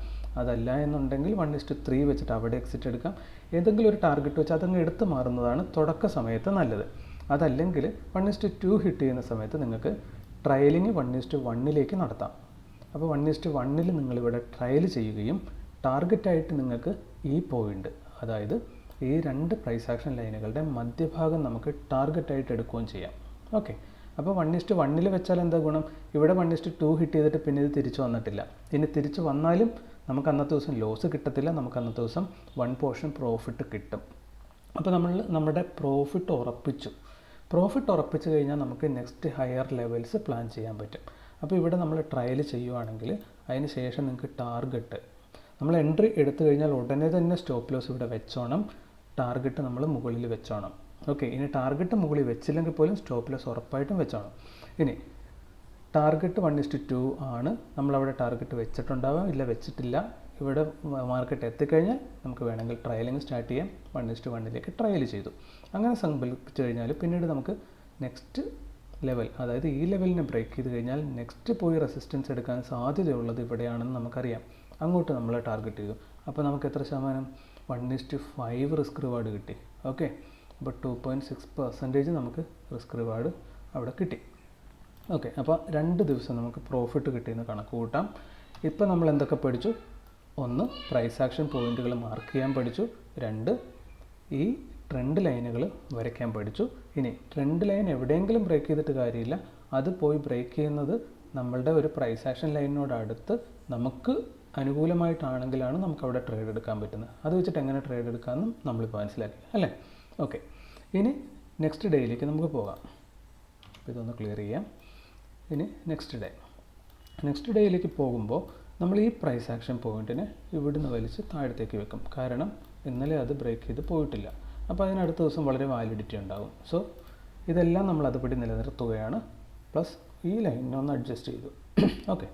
അതല്ല എന്നുണ്ടെങ്കിൽ 1:3 വെച്ചിട്ട് അവിടെ എക്സിറ്റ് എടുക്കാം. ഏതെങ്കിലും ഒരു ടാർഗറ്റ് വെച്ച് അതങ്ങ് എടുത്ത് മാറുന്നതാണ് തുടക്ക സമയത്ത് നല്ലത്. അതല്ലെങ്കിൽ 1:2 ഹിറ്റ് ചെയ്യുന്ന സമയത്ത് നിങ്ങൾക്ക് ട്രയലിങ് 1:1 നടത്താം. അപ്പോൾ 1:1 നിങ്ങളിവിടെ ട്രയൽ ചെയ്യുകയും ടാർഗറ്റായിട്ട് നിങ്ങൾക്ക് ഈ പോയിൻ്റ്, അതായത് ഈ 2 പ്രൈസ് ആക്ഷൻ ലൈനുകളുടെ മധ്യഭാഗം നമുക്ക് ടാർഗറ്റായിട്ട് എടുക്കുകയും ചെയ്യാം. ഓക്കെ, അപ്പോൾ 1:1 വെച്ചാൽ എന്താ ഗുണം? ഇവിടെ 1:2 ഹിറ്റ് ചെയ്തിട്ട് പിന്നെ ഇത് തിരിച്ചു വന്നിട്ടില്ല. ഇനി തിരിച്ചു വന്നാലും നമുക്ക് അന്നത്തെ ദിവസം ലോസ് കിട്ടത്തില്ല, നമുക്ക് അന്നത്തെ ദിവസം 1 പോർഷൻ പ്രോഫിറ്റ് കിട്ടും. അപ്പോൾ നമ്മൾ നമ്മുടെ പ്രോഫിറ്റ് ഉറപ്പിച്ചു കഴിഞ്ഞാൽ നമുക്ക് നെക്സ്റ്റ് ഹയർ ലെവൽസ് പ്ലാൻ ചെയ്യാൻ പറ്റും. അപ്പോൾ ഇവിടെ നമ്മൾ ട്രയൽ ചെയ്യുവാണെങ്കിൽ അതിന് ശേഷം നിങ്ങൾക്ക് ടാർഗറ്റ്, നമ്മൾ എൻട്രി എടുത്തു കഴിഞ്ഞാൽ ഉടനെ തന്നെ സ്റ്റോപ്പ് ലോസ് ഇവിടെ വെച്ചോണം, ടാർഗറ്റ് നമ്മൾ മുകളിൽ വെച്ചോണം. ഓക്കെ, ഇനി ടാർഗറ്റ് മുകളിൽ വെച്ചില്ലെങ്കിൽ പോലും സ്റ്റോപ്പ് ലോസ് ഉറപ്പായിട്ടും വെച്ചോണം. ഇനി ടാർഗറ്റ് 1:2 ആണ്. നമ്മളവിടെ ടാർഗറ്റ് വെച്ചിട്ടുണ്ടാവാം, ഇല്ല വെച്ചിട്ടില്ല. ഇവിടെ മാർക്കറ്റ് എത്തിക്കഴിഞ്ഞാൽ നമുക്ക് വേണമെങ്കിൽ ട്രയലിംഗ് സ്റ്റാർട്ട് ചെയ്യാം. 1:1 ട്രയൽ ചെയ്തു. അങ്ങനെ സങ്കല്പിച്ച് കഴിഞ്ഞാൽ പിന്നീട് നമുക്ക് നെക്സ്റ്റ് ലെവൽ, അതായത് ഈ ലെവലിനെ ബ്രേക്ക് ചെയ്ത് കഴിഞ്ഞാൽ നെക്സ്റ്റ് പോയി റെസിസ്റ്റൻസ് എടുക്കാൻ സാധ്യതയുള്ളത് ഇവിടെയാണെന്ന് നമുക്കറിയാം. അങ്ങോട്ട് നമ്മൾ ടാർഗറ്റ് ചെയ്തു. അപ്പോൾ നമുക്ക് എത്ര ശതമാനം? 1:5 റിസ്ക് റിവാർഡ് കിട്ടി. ഓക്കെ, അപ്പോൾ 2.6% നമുക്ക് റിസ്ക് റിവാർഡ് അവിടെ കിട്ടി. ഓക്കെ, അപ്പോൾ 2 ദിവസം നമുക്ക് പ്രോഫിറ്റ് കിട്ടിയെന്ന് കണക്ക് കൂട്ടാം. ഇപ്പോൾ നമ്മൾ എന്തൊക്കെ പഠിച്ചു? 1, പ്രൈസ് ആക്ഷൻ പോയിന്റുകൾ മാർക്ക് ചെയ്യാൻ പഠിച്ചു. 2, ഈ ട്രെൻഡ് ലൈനുകൾ വരയ്ക്കാൻ പഠിച്ചു. ഇനി ട്രെൻഡ് ലൈൻ എവിടെയെങ്കിലും ബ്രേക്ക് ചെയ്തിട്ട് കാര്യമില്ല, അത് പോയി ബ്രേക്ക് ചെയ്യുന്നത് നമ്മളുടെ ഒരു പ്രൈസ് ആക്ഷൻ ലൈനിനോട് അടുത്ത് നമുക്ക് അനുകൂലമായിട്ടാണെങ്കിലാണ് നമുക്ക് അവിടെ ട്രേഡ് എടുക്കാൻ പറ്റുന്നത്. അത് വെച്ചിട്ട് എങ്ങനെ ട്രേഡ് എടുക്കാമെന്നും നമ്മളിപ്പോൾ മനസ്സിലാക്കി അല്ലേ? ഓക്കെ, ഇനി നെക്സ്റ്റ് ഡേയിലേക്ക് നമുക്ക് പോകാം. ഇതൊന്ന് ക്ലിയർ ചെയ്യാം. ഇനി നെക്സ്റ്റ് ഡേയിലേക്ക് പോകുമ്പോൾ നമ്മൾ ഈ പ്രൈസ് ആക്ഷൻ പോയിൻറ്റിനെ ഇവിടുന്ന് വലിച്ച് താഴത്തേക്ക് വെക്കും. കാരണം ഇന്നലെ അത് ബ്രേക്ക് ചെയ്ത് പോയിട്ടില്ല. അപ്പോൾ അതിനടുത്ത ദിവസം വളരെ വാലിഡിറ്റി ഉണ്ടാകും. സോ ഇതെല്ലാം നമ്മൾ അതുപടി നിലനിർത്തുകയാണ്. പ്ലസ് ഈ ലൈനൊന്ന് അഡ്ജസ്റ്റ് ചെയ്തു. ഓക്കെ,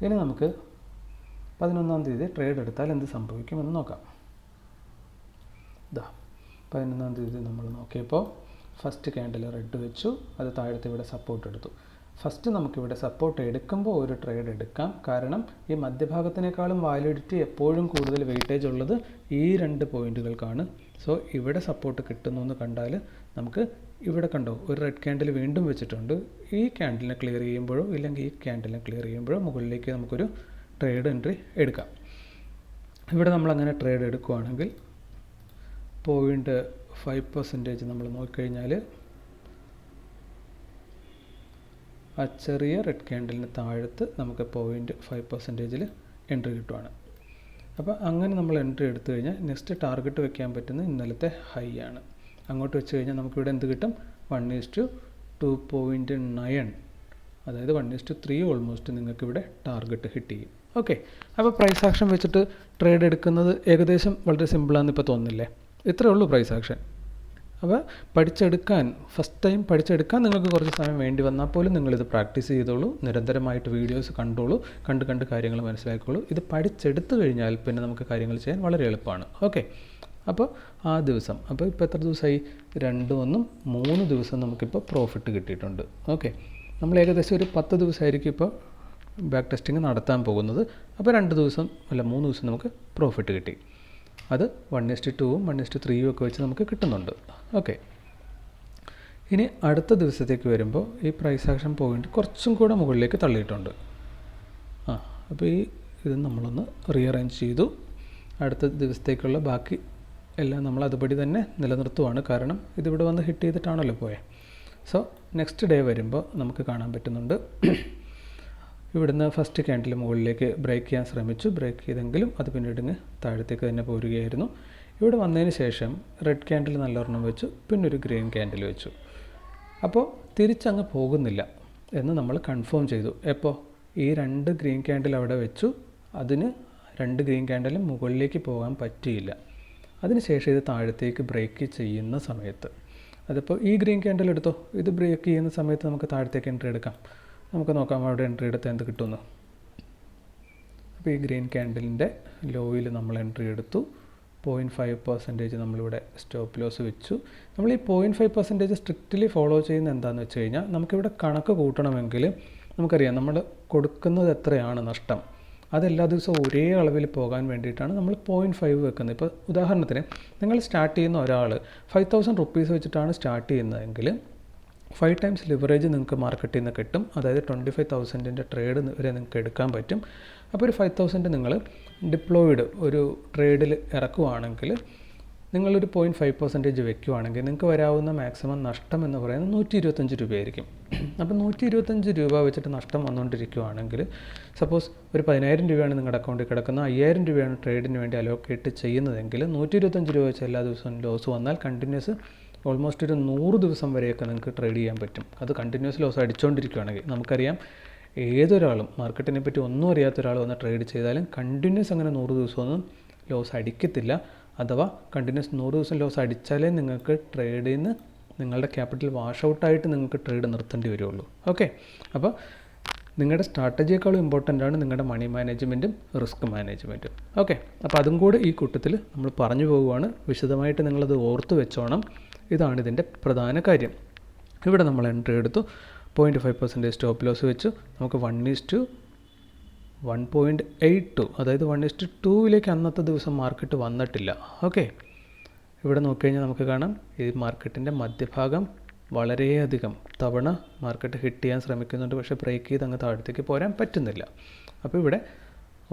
ഇനി നമുക്ക് 11-ാം തീയതി ട്രേഡ് എടുത്താൽ എന്ത് സംഭവിക്കുമെന്ന് നോക്കാം. 11-ാം തീയതി നമ്മൾ നോക്കിയപ്പോൾ ഫസ്റ്റ് ക്യാൻഡിൽ റെഡ് വെച്ചു, അത് താഴത്തെ ഇവിടെ സപ്പോർട്ട് എടുത്തു. ഫസ്റ്റ് നമുക്കിവിടെ സപ്പോർട്ട് എടുക്കുമ്പോൾ ഒരു ട്രേഡ് എടുക്കാം. കാരണം ഈ മധ്യഭാഗത്തിനേക്കാളും വാലിഡിറ്റി എപ്പോഴും കൂടുതൽ വെയിറ്റേജ് ഉള്ളത് ഈ 2 പോയിൻറ്റുകൾക്കാണ്. സോ ഇവിടെ സപ്പോർട്ട് കിട്ടുന്നു എന്ന് കണ്ടാൽ നമുക്ക് ഇവിടെ കണ്ടോ ഒരു റെഡ് ക്യാൻഡിൽ വീണ്ടും വെച്ചിട്ടുണ്ട്. ഈ ക്യാൻഡിലിനെ ക്ലിയർ ചെയ്യുമ്പോഴോ ഇല്ലെങ്കിൽ ഈ ക്യാൻഡിലിനെ ക്ലിയർ ചെയ്യുമ്പോഴോ മുകളിലേക്ക് നമുക്കൊരു ട്രേഡ് എൻട്രി എടുക്കാം. ഇവിടെ നമ്മളങ്ങനെ ട്രേഡ് എടുക്കുകയാണെങ്കിൽ 0.5% നമ്മൾ നോക്കിക്കഴിഞ്ഞാൽ ആ ചെറിയ റെഡ് ക്യാൻഡലിന് താഴത്ത് നമുക്ക് 0.5%-ൽ എൻട്രി കിട്ടുവാണ്. അപ്പോൾ അങ്ങനെ നമ്മൾ എൻട്രി എടുത്തു കഴിഞ്ഞാൽ നെക്സ്റ്റ് ടാർഗറ്റ് വെക്കാൻ പറ്റുന്ന ഇന്നലത്തെ ഹൈ ആണ്. അങ്ങോട്ട് വെച്ച് കഴിഞ്ഞാൽ നമുക്കിവിടെ എന്ത് കിട്ടും? 1:2.9, അതായത് 1:3 ഓൾമോസ്റ്റ് നിങ്ങൾക്കിവിടെ ടാർഗറ്റ് ഹിറ്റ് ചെയ്യും. ഓക്കെ, അപ്പോൾ പ്രൈസ് ആക്ഷൻ വെച്ചിട്ട് ട്രേഡ് എടുക്കുന്നത് ഏകദേശം വളരെ സിമ്പിളാണെന്ന് ഇപ്പോൾ തോന്നുന്നില്ലേ? ഇത്രയേ ഉള്ളൂ പ്രൈസ് ആക്ഷൻ. അപ്പോൾ ഫസ്റ്റ് ടൈം പഠിച്ചെടുക്കാൻ നിങ്ങൾക്ക് കുറച്ച് സമയം വേണ്ടി വന്നാൽ പോലും നിങ്ങളിത് പ്രാക്ടീസ് ചെയ്തോളൂ. നിരന്തരമായിട്ട് വീഡിയോസ് കണ്ടോളൂ, കണ്ട് കാര്യങ്ങൾ മനസ്സിലാക്കിക്കോളൂ. ഇത് പഠിച്ചെടുത്തു കഴിഞ്ഞാൽ പിന്നെ നമുക്ക് കാര്യങ്ങൾ ചെയ്യാൻ വളരെ എളുപ്പമാണ്. ഓക്കെ, അപ്പോൾ ആ ദിവസം അപ്പോൾ ഇപ്പോൾ എത്ര ദിവസമായി? 3 ദിവസം നമുക്കിപ്പോൾ പ്രോഫിറ്റ് കിട്ടിയിട്ടുണ്ട്. ഓക്കെ, നമ്മൾ ഏകദേശം ഒരു 10 ദിവസമായിരിക്കും ഇപ്പോൾ ബാക്ക് ടെസ്റ്റിംഗ് നടത്താൻ പോകുന്നത്. അപ്പോൾ 3 ദിവസം നമുക്ക് പ്രോഫിറ്റ് കിട്ടി. അത് 1:2ഉം 1:3ഉം ഒക്കെ വെച്ച് നമുക്ക് കിട്ടുന്നുണ്ട്. ഓക്കെ, ഇനി അടുത്ത ദിവസത്തേക്ക് വരുമ്പോൾ ഈ പ്രൈസ് ആക്ഷൻ പോയിൻ്റ് കുറച്ചും കൂടെ മുകളിലേക്ക് തള്ളിയിട്ടുണ്ട്. അപ്പോൾ ഇത് നമ്മളൊന്ന് റീഅറേഞ്ച് ചെയ്തു. അടുത്ത ദിവസത്തേക്കുള്ള ബാക്കി എല്ലാം നമ്മൾ അതുപടി തന്നെ നിലനിർത്തുവാണ്. കാരണം ഇതിവിടെ വന്ന് ഹിറ്റ് ചെയ്തിട്ടാണല്ലോ പോയത്. സോ നെക്സ്റ്റ് ഡേ വരുമ്പോൾ നമുക്ക് കാണാൻ പറ്റുന്നുണ്ട് ഇവിടുന്ന് ഫസ്റ്റ് ക്യാൻഡിൽ മുകളിലേക്ക് ബ്രേക്ക് ചെയ്യാൻ ശ്രമിച്ചു. ബ്രേക്ക് ചെയ്തെങ്കിലും അത് പിന്നീട് താഴത്തേക്ക് തന്നെ പോരുകയായിരുന്നു. ഇവിടെ വന്നതിന് ശേഷം റെഡ് ക്യാൻഡിൽ നല്ലൊരെണ്ണം വെച്ചു, പിന്നെ ഒരു ഗ്രീൻ ക്യാൻഡിൽ വെച്ചു. അപ്പോൾ തിരിച്ചങ്ങ് പോകുന്നില്ല എന്ന് നമ്മൾ കൺഫേം ചെയ്തു. എപ്പോൾ? ഈ 2 ഗ്രീൻ ക്യാൻഡിൽ അവിടെ വെച്ചു, അതിന് 2 ഗ്രീൻ ക്യാൻഡിലും മുകളിലേക്ക് പോകാൻ പറ്റിയില്ല. അതിനുശേഷം ഇത് താഴത്തേക്ക് ബ്രേക്ക് ചെയ്യുന്ന സമയത്ത്, അതിപ്പോൾ ഈ ഗ്രീൻ ക്യാൻഡിൽ എടുത്തോ, ഇത് ബ്രേക്ക് ചെയ്യുന്ന സമയത്ത് നമുക്ക് താഴത്തേക്ക് എൻട്രി എടുക്കാം. നമുക്ക് നോക്കാം അവിടെ എൻട്രി എടുത്ത് എന്ത് കിട്ടുമെന്ന്. അപ്പോൾ ഈ ഗ്രീൻ ക്യാൻഡിലിൻ്റെ ലോയിൽ നമ്മൾ എൻട്രി എടുത്തു. 0.5% നമ്മളിവിടെ സ്റ്റോപ്പ് ലോസ് വെച്ചു. നമ്മൾ ഈ 0.5% സ്ട്രിക്റ്റ്ലി ഫോളോ ചെയ്യുന്ന എന്താണെന്ന് വെച്ച് കഴിഞ്ഞാൽ നമുക്കിവിടെ കണക്ക് കൂട്ടണമെങ്കിൽ നമുക്കറിയാം നമ്മൾ കൊടുക്കുന്നത് എത്രയാണ് നഷ്ടം, അതെല്ലാ ദിവസവും ഒരേ അളവിൽ പോകാൻ വേണ്ടിയിട്ടാണ് നമ്മൾ 0.5 വെക്കുന്നത്. ഇപ്പോൾ ഉദാഹരണത്തിന് നിങ്ങൾ സ്റ്റാർട്ട് ചെയ്യുന്ന ഒരാൾ 5,000 റുപ്പീസ് വെച്ചിട്ടാണ് സ്റ്റാർട്ട് ചെയ്യുന്നതെങ്കിൽ 5 ടൈംസ് ലിവറേജ് നിങ്ങൾക്ക് മാർക്കറ്റിൽ നിന്ന് കിട്ടും. അതായത് 25,000-ൻ്റെ ട്രേഡ് വരെ നിങ്ങൾക്ക് എടുക്കാൻ പറ്റും. അപ്പോൾ ഒരു 5,000 നിങ്ങൾ ഡിപ്ലോയിഡ് ഒരു ട്രേഡിൽ ഇറക്കുവാണെങ്കിൽ നിങ്ങളൊരു 0.5% വെക്കുകയാണെങ്കിൽ നിങ്ങൾക്ക് വരാവുന്ന മാക്സിമം നഷ്ടം എന്ന് പറയുന്നത് 125 രൂപയായിരിക്കും. അപ്പോൾ 125 രൂപ വെച്ചിട്ട് നഷ്ടം വന്നുകൊണ്ടിരിക്കുകയാണെങ്കിൽ സപ്പോസ് ഒരു 10,000 രൂപയാണ് നിങ്ങളുടെ അക്കൗണ്ടിൽ കിടക്കുന്നത്, 5,000 രൂപയാണ് ട്രേഡിന് വേണ്ടി അലോക്കേറ്റ് ചെയ്യുന്നതെങ്കിൽ 125 രൂപ വെച്ച് എല്ലാ ദിവസവും ലോസ് വന്നാൽ കണ്ടിന്യൂസ് ഓൾമോസ്റ്റ് ഒരു 100 ദിവസം വരെയൊക്കെ നിങ്ങൾക്ക് ട്രേഡ് ചെയ്യാൻ പറ്റും. അത് കണ്ടിന്യൂസ് ലോസ് അടിച്ചുകൊണ്ടിരിക്കുകയാണെങ്കിൽ. നമുക്കറിയാം ഏതൊരാളും മാർക്കറ്റിനെ പറ്റി ഒന്നും അറിയാത്ത ഒരാൾ വന്ന് ട്രേഡ് ചെയ്താലും കണ്ടിന്യൂസ് അങ്ങനെ 100 ദിവസമൊന്നും ലോസ് അടിക്കത്തില്ല. അഥവാ കണ്ടിന്യൂസ് 100 ദിവസം ലോസ് അടിച്ചാലേ നിങ്ങൾക്ക് ട്രേഡിൽ നിന്ന് നിങ്ങളുടെ ക്യാപിറ്റൽ വാഷ് ഔട്ടായിട്ട് നിങ്ങൾക്ക് ട്രേഡ് നിർത്തേണ്ടി വരുള്ളൂ. ഓക്കെ, അപ്പോൾ നിങ്ങളുടെ സ്ട്രാറ്റജിയേക്കാളും ഇമ്പോർട്ടൻ്റ് ആണ് നിങ്ങളുടെ മണി മാനേജ്മെൻറ്റും റിസ്ക് മാനേജ്മെൻറ്റും. ഓക്കെ, അപ്പോൾ അതും കൂടെ ഈ കൂട്ടത്തിൽ നമ്മൾ പറഞ്ഞു പോകുവാണ്. വിശദമായിട്ട് നിങ്ങളത് ഓർത്ത് വെച്ചോണം. ഇതാണ് ഇതിൻ്റെ പ്രധാന കാര്യം. ഇവിടെ നമ്മൾ എൻട്രി എടുത്തു, 0.5% സ്റ്റോപ്പ് ലോസ് വെച്ചു. നമുക്ക് 1:1.82, അതായത് 1:2 അന്നത്തെ ദിവസം മാർക്കറ്റ് വന്നിട്ടില്ല. ഓക്കെ, ഇവിടെ നോക്കിക്കഴിഞ്ഞാൽ നമുക്ക് കാണാം ഈ മാർക്കറ്റിൻ്റെ മധ്യഭാഗം വളരെയധികം തവണ മാർക്കറ്റ് ഹിറ്റ് ചെയ്യാൻ ശ്രമിക്കുന്നുണ്ട്. പക്ഷേ ബ്രേക്ക് ചെയ്ത് അങ്ങ് താഴത്തേക്ക് പോരാൻ പറ്റുന്നില്ല. അപ്പോൾ ഇവിടെ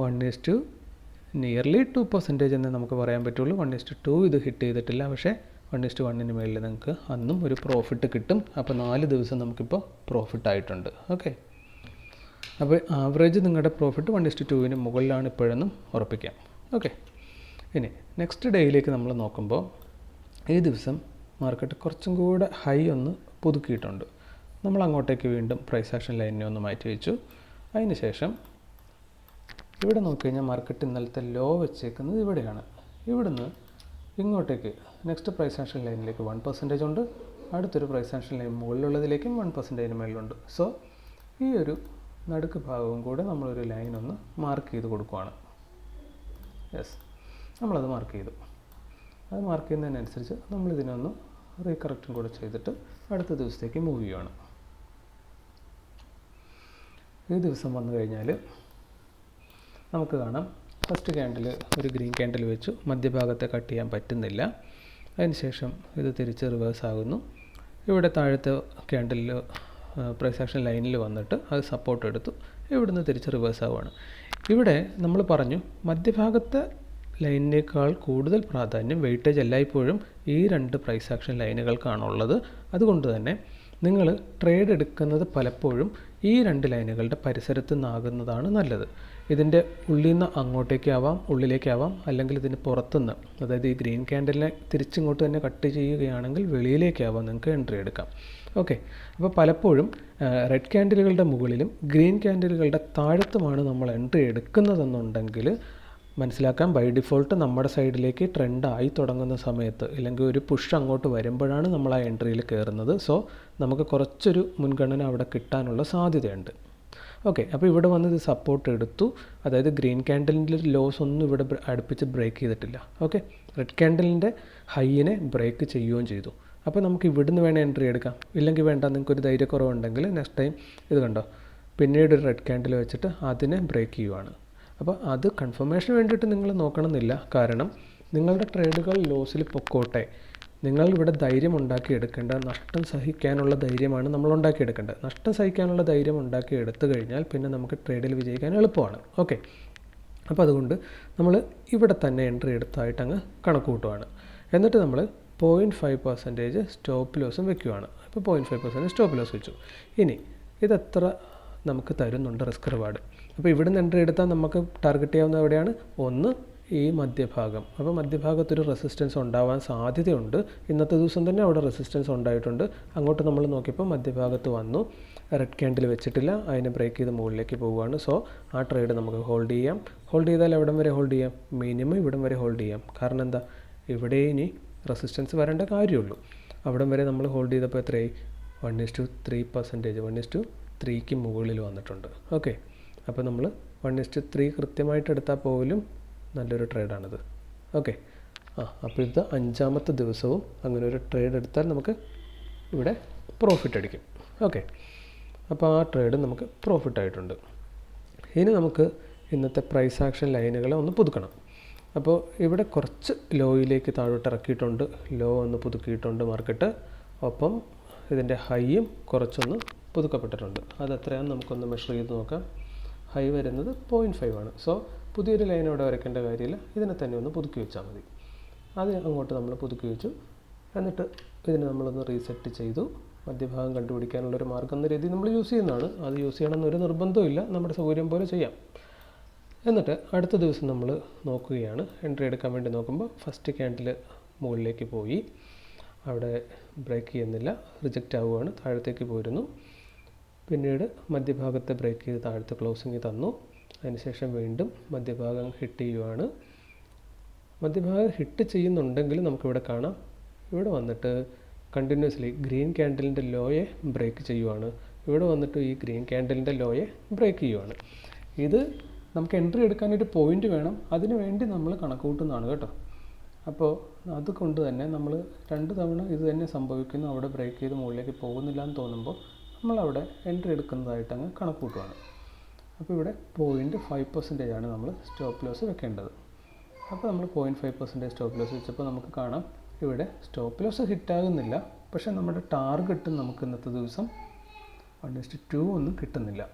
1:2% എന്നേ നമുക്ക് പറയാൻ പറ്റുള്ളൂ. 1:2 ഇത് ഹിറ്റ് ചെയ്തിട്ടില്ല. പക്ഷേ 1:1 മേളിൽ നിങ്ങൾക്ക് അന്നും ഒരു പ്രോഫിറ്റ് കിട്ടും. അപ്പോൾ 4 ദിവസം നമുക്കിപ്പോൾ പ്രോഫിറ്റ് ആയിട്ടുണ്ട്. ഓക്കെ, അപ്പോൾ ആവറേജ് നിങ്ങളുടെ പ്രോഫിറ്റ് 1:2 മുകളിലാണ് ഇപ്പോഴെന്നും ഉറപ്പിക്കാം. ഓക്കെ, ഇനി നെക്സ്റ്റ് ഡേയിലേക്ക് നമ്മൾ നോക്കുമ്പോൾ ഈ ദിവസം മാർക്കറ്റ് കുറച്ചും കൂടെ ഹൈ ഒന്ന് പുതുക്കിയിട്ടുണ്ട്. നമ്മൾ അങ്ങോട്ടേക്ക് വീണ്ടും പ്രൈസ് ആക്ഷൻ ലൈനിനെ ഒന്ന് മാറ്റി വെച്ചു. അതിന് ശേഷം ഇവിടെ നോക്കിക്കഴിഞ്ഞാൽ മാർക്കറ്റ് ഇന്നലത്തെ ലോ വെച്ചേക്കുന്നത് ഇവിടെയാണ്. ഇവിടുന്ന് ഇങ്ങോട്ടേക്ക് നെക്സ്റ്റ് പ്രൈസ് ആക്ഷൻ ലൈനിലേക്ക് 1% ഉണ്ട്. അടുത്തൊരു പ്രൈസ് ആക്ഷൻ ലൈൻ മുകളിലുള്ളതിലേക്കും 1% മേലുണ്ട്. സോ ഈ ഒരു നടുക്ക് ഭാഗവും കൂടെ നമ്മളൊരു ലൈൻ ഒന്ന് മാർക്ക് ചെയ്ത് കൊടുക്കുകയാണ്. യെസ്, നമ്മളത് മാർക്ക് ചെയ്തു. അത് മാർക്ക് ചെയ്യുന്നതിനനുസരിച്ച് നമ്മളിതിനൊന്ന് റീകറക്റ്റും കൂടെ ചെയ്തിട്ട് അടുത്ത ദിവസത്തേക്ക് മൂവ് ചെയ്യുകയാണ്. ഈ ദിവസം വന്നു കഴിഞ്ഞാൽ നമുക്ക് കാണാം, ഫസ്റ്റ് ക്യാൻഡിൽ ഒരു ഗ്രീൻ ക്യാൻഡിൽ വെച്ചു, മധ്യഭാഗത്തെ കട്ട് ചെയ്യാൻ പറ്റുന്നില്ല. അതിനുശേഷം ഇത് തിരിച്ച് റിവേഴ്സ് ആകുന്നു. ഇവിടെ താഴത്തെ ക്യാൻഡിലിൽ പ്രൈസ് ആക്ഷൻ ലൈനിൽ വന്നിട്ട് അത് സപ്പോർട്ട് എടുത്തു, ഇവിടുന്ന് തിരിച്ച് റിവേഴ്സ് ആവുകയാണ്. ഇവിടെ നമ്മൾ പറഞ്ഞു മധ്യഭാഗത്തെ ലൈനിനേക്കാൾ കൂടുതൽ പ്രാധാന്യം വെയിറ്റേജ് എല്ലായ്പ്പോഴും ഈ 2 പ്രൈസ് ആക്ഷൻ ലൈനുകൾക്കാണുള്ളത്. അതുകൊണ്ട് തന്നെ നിങ്ങൾ ട്രേഡ് എടുക്കുന്നത് പലപ്പോഴും ഈ 2 ലൈനുകളുടെ പരിസരത്ത് നിന്നാകുന്നതാണ് നല്ലത്. ഇതിൻ്റെ ഉള്ളിൽ നിന്ന് അങ്ങോട്ടേക്കാവാം, ഉള്ളിലേക്കാവാം, അല്ലെങ്കിൽ ഇതിന് പുറത്തുനിന്ന്, അതായത് ഈ ഗ്രീൻ ക്യാൻഡലിനെ തിരിച്ചിങ്ങോട്ട് തന്നെ കട്ട് ചെയ്യുകയാണെങ്കിൽ വെളിയിലേക്കാവാം നിങ്ങൾക്ക് എൻട്രി എടുക്കാം. ഓക്കെ, അപ്പോൾ പലപ്പോഴും റെഡ് ക്യാൻഡിലുകളുടെ മുകളിലും ഗ്രീൻ ക്യാൻഡിലുകളുടെ താഴത്തുമാണ് നമ്മൾ എൻട്രി എടുക്കുന്നതെന്നുണ്ടെങ്കിൽ മനസ്സിലാക്കാം, ബൈ ഡിഫോൾട്ട് നമ്മുടെ സൈഡിലേക്ക് ട്രെൻഡ് ആയി തുടങ്ങുന്ന സമയത്ത്, ഇല്ലെങ്കിൽ ഒരു പുഷ് അങ്ങോട്ട് വരുമ്പോഴാണ് നമ്മൾ ആ എൻട്രിയിൽ കയറുന്നത്. സോ നമുക്ക് കുറച്ചൊരു മുൻഗണന അവിടെ കിട്ടാനുള്ള സാധ്യതയുണ്ട്. ഓക്കെ, അപ്പോൾ ഇവിടെ വന്ന് ഇത് സപ്പോർട്ട് എടുത്തു, അതായത് ഗ്രീൻ ക്യാൻഡലിൻ്റെ ലോസ് ഒന്നും ഇവിടെ അടുപ്പിച്ച് ബ്രേക്ക് ചെയ്തിട്ടില്ല. ഓക്കെ, റെഡ് ക്യാൻഡലിൻ്റെ ഹൈയിനെ ബ്രേക്ക് ചെയ്യുകയും ചെയ്തു. അപ്പോൾ നമുക്ക് ഇവിടുന്ന് വേണേൽ എൻട്രി എടുക്കാം, ഇല്ലെങ്കിൽ വേണ്ട, നിങ്ങൾക്കൊരു ധൈര്യക്കുറവുണ്ടെങ്കിൽ നെക്സ്റ്റ് ടൈം ഇത് കണ്ടോ, പിന്നീട് ഒരു റെഡ് ക്യാൻഡിൽ വെച്ചിട്ട് അതിനെ ബ്രേക്ക് ചെയ്യുവാണ്. അപ്പോൾ അത് കൺഫർമേഷന് വേണ്ടിയിട്ട് നിങ്ങൾ നോക്കണമെന്നില്ല, കാരണം നിങ്ങളുടെ ട്രേഡുകൾ ലോസിൽ പൊക്കോട്ടെ, നിങ്ങൾ ഇവിടെ ധൈര്യം ഉണ്ടാക്കിയെടുക്കേണ്ട, നഷ്ടം സഹിക്കാനുള്ള ധൈര്യമാണ് നമ്മൾ ഉണ്ടാക്കിയെടുക്കേണ്ടത്. നഷ്ടം സഹിക്കാനുള്ള ധൈര്യം ഉണ്ടാക്കിയെടുത്തു കഴിഞ്ഞാൽ പിന്നെ നമുക്ക് ട്രേഡിൽ വിജയിക്കാൻ എളുപ്പമാണ്. ഓക്കെ, അപ്പോൾ അതുകൊണ്ട് നമ്മൾ ഇവിടെ തന്നെ എൻട്രി എടുത്തായിട്ട് അങ്ങ് കണക്ക് കൂട്ടുവാണ്. എന്നിട്ട് നമ്മൾ 0.5% സ്റ്റോപ്പ് ലോസും വെക്കുകയാണ്. അപ്പോൾ 0.5% സ്റ്റോപ്പ് ലോസ് വെച്ചു. ഇനി ഇതെത്ര നമുക്ക് തരുന്നുണ്ട് റിസ്ക് റിവാർഡ്? അപ്പോൾ ഇവിടുന്ന് എൻട്രി എടുത്താൽ നമുക്ക് ടാർഗറ്റ് ചെയ്യാവുന്ന എവിടെയാണ്? ഒന്ന് ഈ മധ്യഭാഗം. അപ്പോൾ മധ്യഭാഗത്തൊരു റെസിസ്റ്റൻസ് ഉണ്ടാവാൻ സാധ്യതയുണ്ട്. ഇന്നത്തെ ദിവസം തന്നെ അവിടെ റെസിസ്റ്റൻസ് ഉണ്ടായിട്ടുണ്ട്. അങ്ങോട്ട് നമ്മൾ നോക്കിയപ്പോൾ മധ്യഭാഗത്ത് വന്നു, റെഡ് ക്യാൻഡിൽ വെച്ചിട്ടില്ല, അതിനെ ബ്രേക്ക് ചെയ്ത് മുകളിലേക്ക് പോവുകയാണ്. സോ ആ ട്രേഡ് നമുക്ക് ഹോൾഡ് ചെയ്യാം. ഹോൾഡ് ചെയ്താൽ എവിടം വരെ ഹോൾഡ് ചെയ്യാം? മിനിമം ഇവിടം വരെ ഹോൾഡ് ചെയ്യാം. കാരണം എന്താ, ഇവിടെ ഇനി റെസിസ്റ്റൻസ് വരേണ്ട കാര്യമുള്ളൂ. അവിടം വരെ നമ്മൾ ഹോൾഡ് ചെയ്തപ്പോൾ എത്രയായി? 1:3%, 1:3ക്ക് മുകളിൽ വന്നിട്ടുണ്ട്. ഓക്കെ, അപ്പോൾ നമ്മൾ 1:3 കൃത്യമായിട്ട് എടുത്താൽ പോലും നല്ലൊരു ട്രേഡാണിത്. ഓക്കെ, അപ്പോൾ ഇത് 5ാമത്തെ ദിവസവും അങ്ങനെ ഒരു ട്രേഡ് എടുത്താൽ നമുക്ക് ഇവിടെ പ്രോഫിറ്റ് അടിക്കും. ഓക്കെ, അപ്പോൾ ആ ട്രേഡ് നമുക്ക് പ്രോഫിറ്റ് ആയിട്ടുണ്ട്. ഇനി നമുക്ക് ഇന്നത്തെ പ്രൈസ് ആക്ഷൻ ലൈനുകളെ ഒന്ന് പുതുക്കണം. അപ്പോൾ ഇവിടെ കുറച്ച് ലോയിലേക്ക് താഴോട്ട് ഇറക്കിയിട്ടുണ്ട്, ലോ ഒന്ന് പുതുക്കിയിട്ടുണ്ട് മാർക്കറ്റ്. ഒപ്പം ഇതിൻ്റെ ഹൈയും കുറച്ചൊന്ന് പുതുക്കപ്പെട്ടിട്ടുണ്ട്. അത് എത്രയാണെന്ന് നമുക്കൊന്ന് മെഷർ ചെയ്ത് നോക്കാം. ഹൈ വരുന്നത് 0.5 ആണ്. സോ പുതിയൊരു ലൈൻ ഇവിടെ വരയ്ക്കേണ്ട കാര്യമില്ല, ഇതിനെ തന്നെ ഒന്ന് പുതുക്കി വെച്ചാൽ മതി. അത് അങ്ങോട്ട് നമ്മൾ പുതുക്കി വെച്ചു. എന്നിട്ട് ഇതിനെ നമ്മളൊന്ന് റീസെറ്റ് ചെയ്തു. മധ്യഭാഗം കണ്ടുപിടിക്കാനുള്ളൊരു മാർഗ്ഗം എന്ന രീതി നമ്മൾ യൂസ് ചെയ്യുന്നതാണ്. അത് യൂസ് ചെയ്യണമെന്നൊരു നിർബന്ധമില്ല, നമ്മുടെ സൗകര്യം പോലെ ചെയ്യാം. എന്നിട്ട് അടുത്ത ദിവസം നമ്മൾ നോക്കുകയാണ്, എൻട്രി എടുക്കാൻ വേണ്ടി നോക്കുമ്പോൾ ഫസ്റ്റ് ക്യാൻഡിൽ മുകളിലേക്ക് പോയി, അവിടെ ബ്രേക്ക് ചെയ്യുന്നില്ല, റിജക്റ്റ് ആവുകയാണ്, താഴത്തേക്ക് പോരുന്നു. പിന്നീട് മധ്യഭാഗത്തെ ബ്രേക്ക് ചെയ്ത് താഴത്തെ ക്ലോസിങ് തന്നു. അതിനുശേഷം വീണ്ടും മധ്യഭാഗം ഹിറ്റ് ചെയ്യുകയാണ്. മധ്യഭാഗം ഹിറ്റ് ചെയ്യുന്നുണ്ടെങ്കിൽ നമുക്കിവിടെ കാണാം, ഇവിടെ വന്നിട്ട് കണ്ടിന്യൂസ്ലി ഗ്രീൻ ക്യാൻഡലിൻ്റെ ലോയെ ബ്രേക്ക് ചെയ്യുവാണ്. ഇവിടെ വന്നിട്ട് ഈ ഗ്രീൻ ക്യാൻഡലിൻ്റെ ലോയെ ബ്രേക്ക് ചെയ്യുവാണ്. ഇത് നമുക്ക് എൻട്രി എടുക്കാനൊരു പോയിൻ്റ് വേണം, അതിനു വേണ്ടി നമ്മൾ കണക്ക് കൂട്ടുന്നതാണ് കേട്ടോ. അപ്പോൾ അതുകൊണ്ട് തന്നെ നമ്മൾ 2 തവണ ഇത് തന്നെ സംഭവിക്കുന്നു, അവിടെ ബ്രേക്ക് ചെയ്ത് മുകളിലേക്ക് പോകുന്നില്ല എന്ന് തോന്നുമ്പോൾ നമ്മളവിടെ എൻട്രി എടുക്കുന്നതായിട്ട് അങ്ങ് കണക്ക് കൂട്ടുവാണ്. അപ്പോൾ ഇവിടെ 0.5% ആണ് നമ്മൾ സ്റ്റോപ്പ് ലോസ് വെക്കേണ്ടത്. അപ്പോൾ നമ്മൾ 0.5% സ്റ്റോപ്പ് ലോസ് വെച്ചപ്പോൾ നമുക്ക് കാണാം ഇവിടെ സ്റ്റോപ്പ് ലോസ് ഹിറ്റാകുന്നില്ല, പക്ഷേ നമ്മുടെ ടാർഗറ്റ് നമുക്ക് ഇന്നത്തെ ദിവസം 1:2 ഒന്നും കിട്ടുന്നില്ല.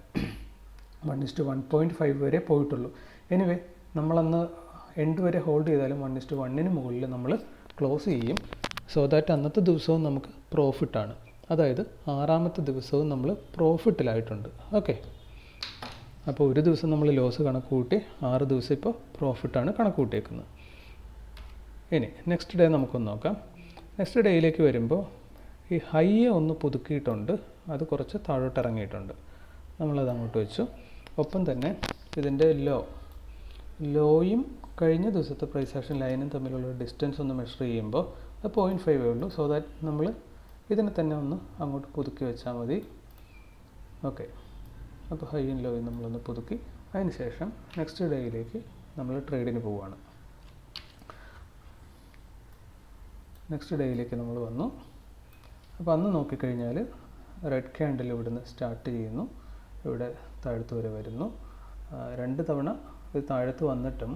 1:1.5 വരെ പോയിട്ടുള്ളൂ. എനിവേ നമ്മളന്ന് എൻഡ് വരെ ഹോൾഡ് ചെയ്താലും 1:1 മുകളിൽ നമ്മൾ ക്ലോസ് ചെയ്യും. സോ ദാറ്റ് അന്നത്തെ ദിവസവും നമുക്ക് പ്രോഫിറ്റാണ്. അതായത് 6ാമത്തെ ദിവസവും നമ്മൾ പ്രോഫിറ്റിലായിട്ടുണ്ട്. ഓക്കെ, അപ്പോൾ ഒരു ദിവസം നമ്മൾ ലോസ് കണക്ക് കൂട്ടി 6 ദിവസം ഇപ്പോൾ പ്രോഫിറ്റാണ് കണക്ക് കൂട്ടിയേക്കുന്നത്. ഇനി നെക്സ്റ്റ് ഡേ നമുക്കൊന്ന് നോക്കാം. നെക്സ്റ്റ് ഡേയിലേക്ക് വരുമ്പോൾ ഈ ഹൈ ഒന്ന് പുതുക്കിയിട്ടുണ്ട്, അത് കുറച്ച് താഴോട്ട് ഇറങ്ങിയിട്ടുണ്ട്. നമ്മളത് അങ്ങോട്ട് വെച്ചു. ഒപ്പം തന്നെ ഇതിൻ്റെ ലോയും കഴിഞ്ഞ ദിവസത്തെ പ്രൈസ് ആക്ഷൻ ലൈനും തമ്മിലുള്ള ഡിസ്റ്റൻസ് ഒന്ന് മെഷർ ചെയ്യുമ്പോൾ അത് 0.5 ഉള്ളൂ. സോ ദാറ്റ് നമ്മൾ ഇതിനെ തന്നെ ഒന്ന് അങ്ങോട്ട് പുതുക്കി വെച്ചാൽ മതി. ഓക്കെ, അപ്പോൾ ഹൈയും ലോയും നമ്മളൊന്ന് പുതുക്കി. അതിന് ശേഷം നെക്സ്റ്റ് ഡേയിലേക്ക് നമ്മൾ ട്രേഡിന് പോവുകയാണ്. നെക്സ്റ്റ് ഡേയിലേക്ക് നമ്മൾ വന്നു. അപ്പോൾ അന്ന് നോക്കിക്കഴിഞ്ഞാൽ റെഡ് ക്യാൻഡിൽ ഇവിടുന്ന് സ്റ്റാർട്ട് ചെയ്യുന്നു, ഇവിടെ താഴത്ത് വരെ വരുന്നു. 2 തവണ ഇത് താഴത്ത് വന്നിട്ടും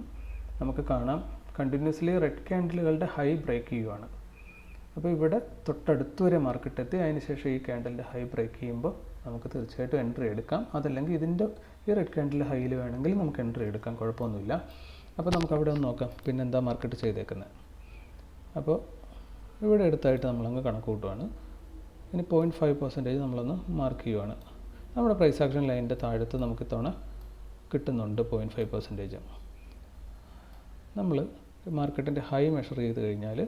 നമുക്ക് കാണാം കണ്ടിന്യൂസ്ലി റെഡ് ക്യാൻഡിലുകളുടെ ഹൈ ബ്രേക്ക് ചെയ്യുവാണ്. അപ്പോൾ ഇവിടെ തൊട്ടടുത്ത് വരെ മാർക്കറ്റ് എത്തി. അതിന് ശേഷം ഈ ക്യാൻഡലിൻ്റെ ഹൈ ബ്രേക്ക് ചെയ്യുമ്പോൾ നമുക്ക് തീർച്ചയായിട്ടും എൻട്രി എടുക്കാം. അതല്ലെങ്കിൽ ഈ റെഡ് ക്യാൻഡിൽ ഹൈയിൽ വേണമെങ്കിൽ നമുക്ക് എൻട്രി എടുക്കാം, കുഴപ്പമൊന്നുമില്ല. അപ്പോൾ നമുക്ക് അവിടെ ഒന്ന് നോക്കാം പിന്നെന്താ മാർക്കറ്റ് ചെയ്തേക്കുന്നത്. അപ്പോൾ ഇവിടെ അടുത്തായിട്ട് നമ്മളങ്ങ് കണക്ക് കൂട്ടുവാണ്. ഇനി 0.5% നമ്മളൊന്ന് മാർക്ക് ചെയ്യുവാണ്. നമ്മുടെ പ്രൈസ് ആക്ഷൻ ലൈനിൻ്റെ താഴത്ത് നമുക്ക് ഇത്തവണ കിട്ടുന്നുണ്ട് 0.5%. നമ്മൾ മാർക്കറ്റിൻ്റെ ഹൈ മെഷർ ചെയ്ത് കഴിഞ്ഞാൽ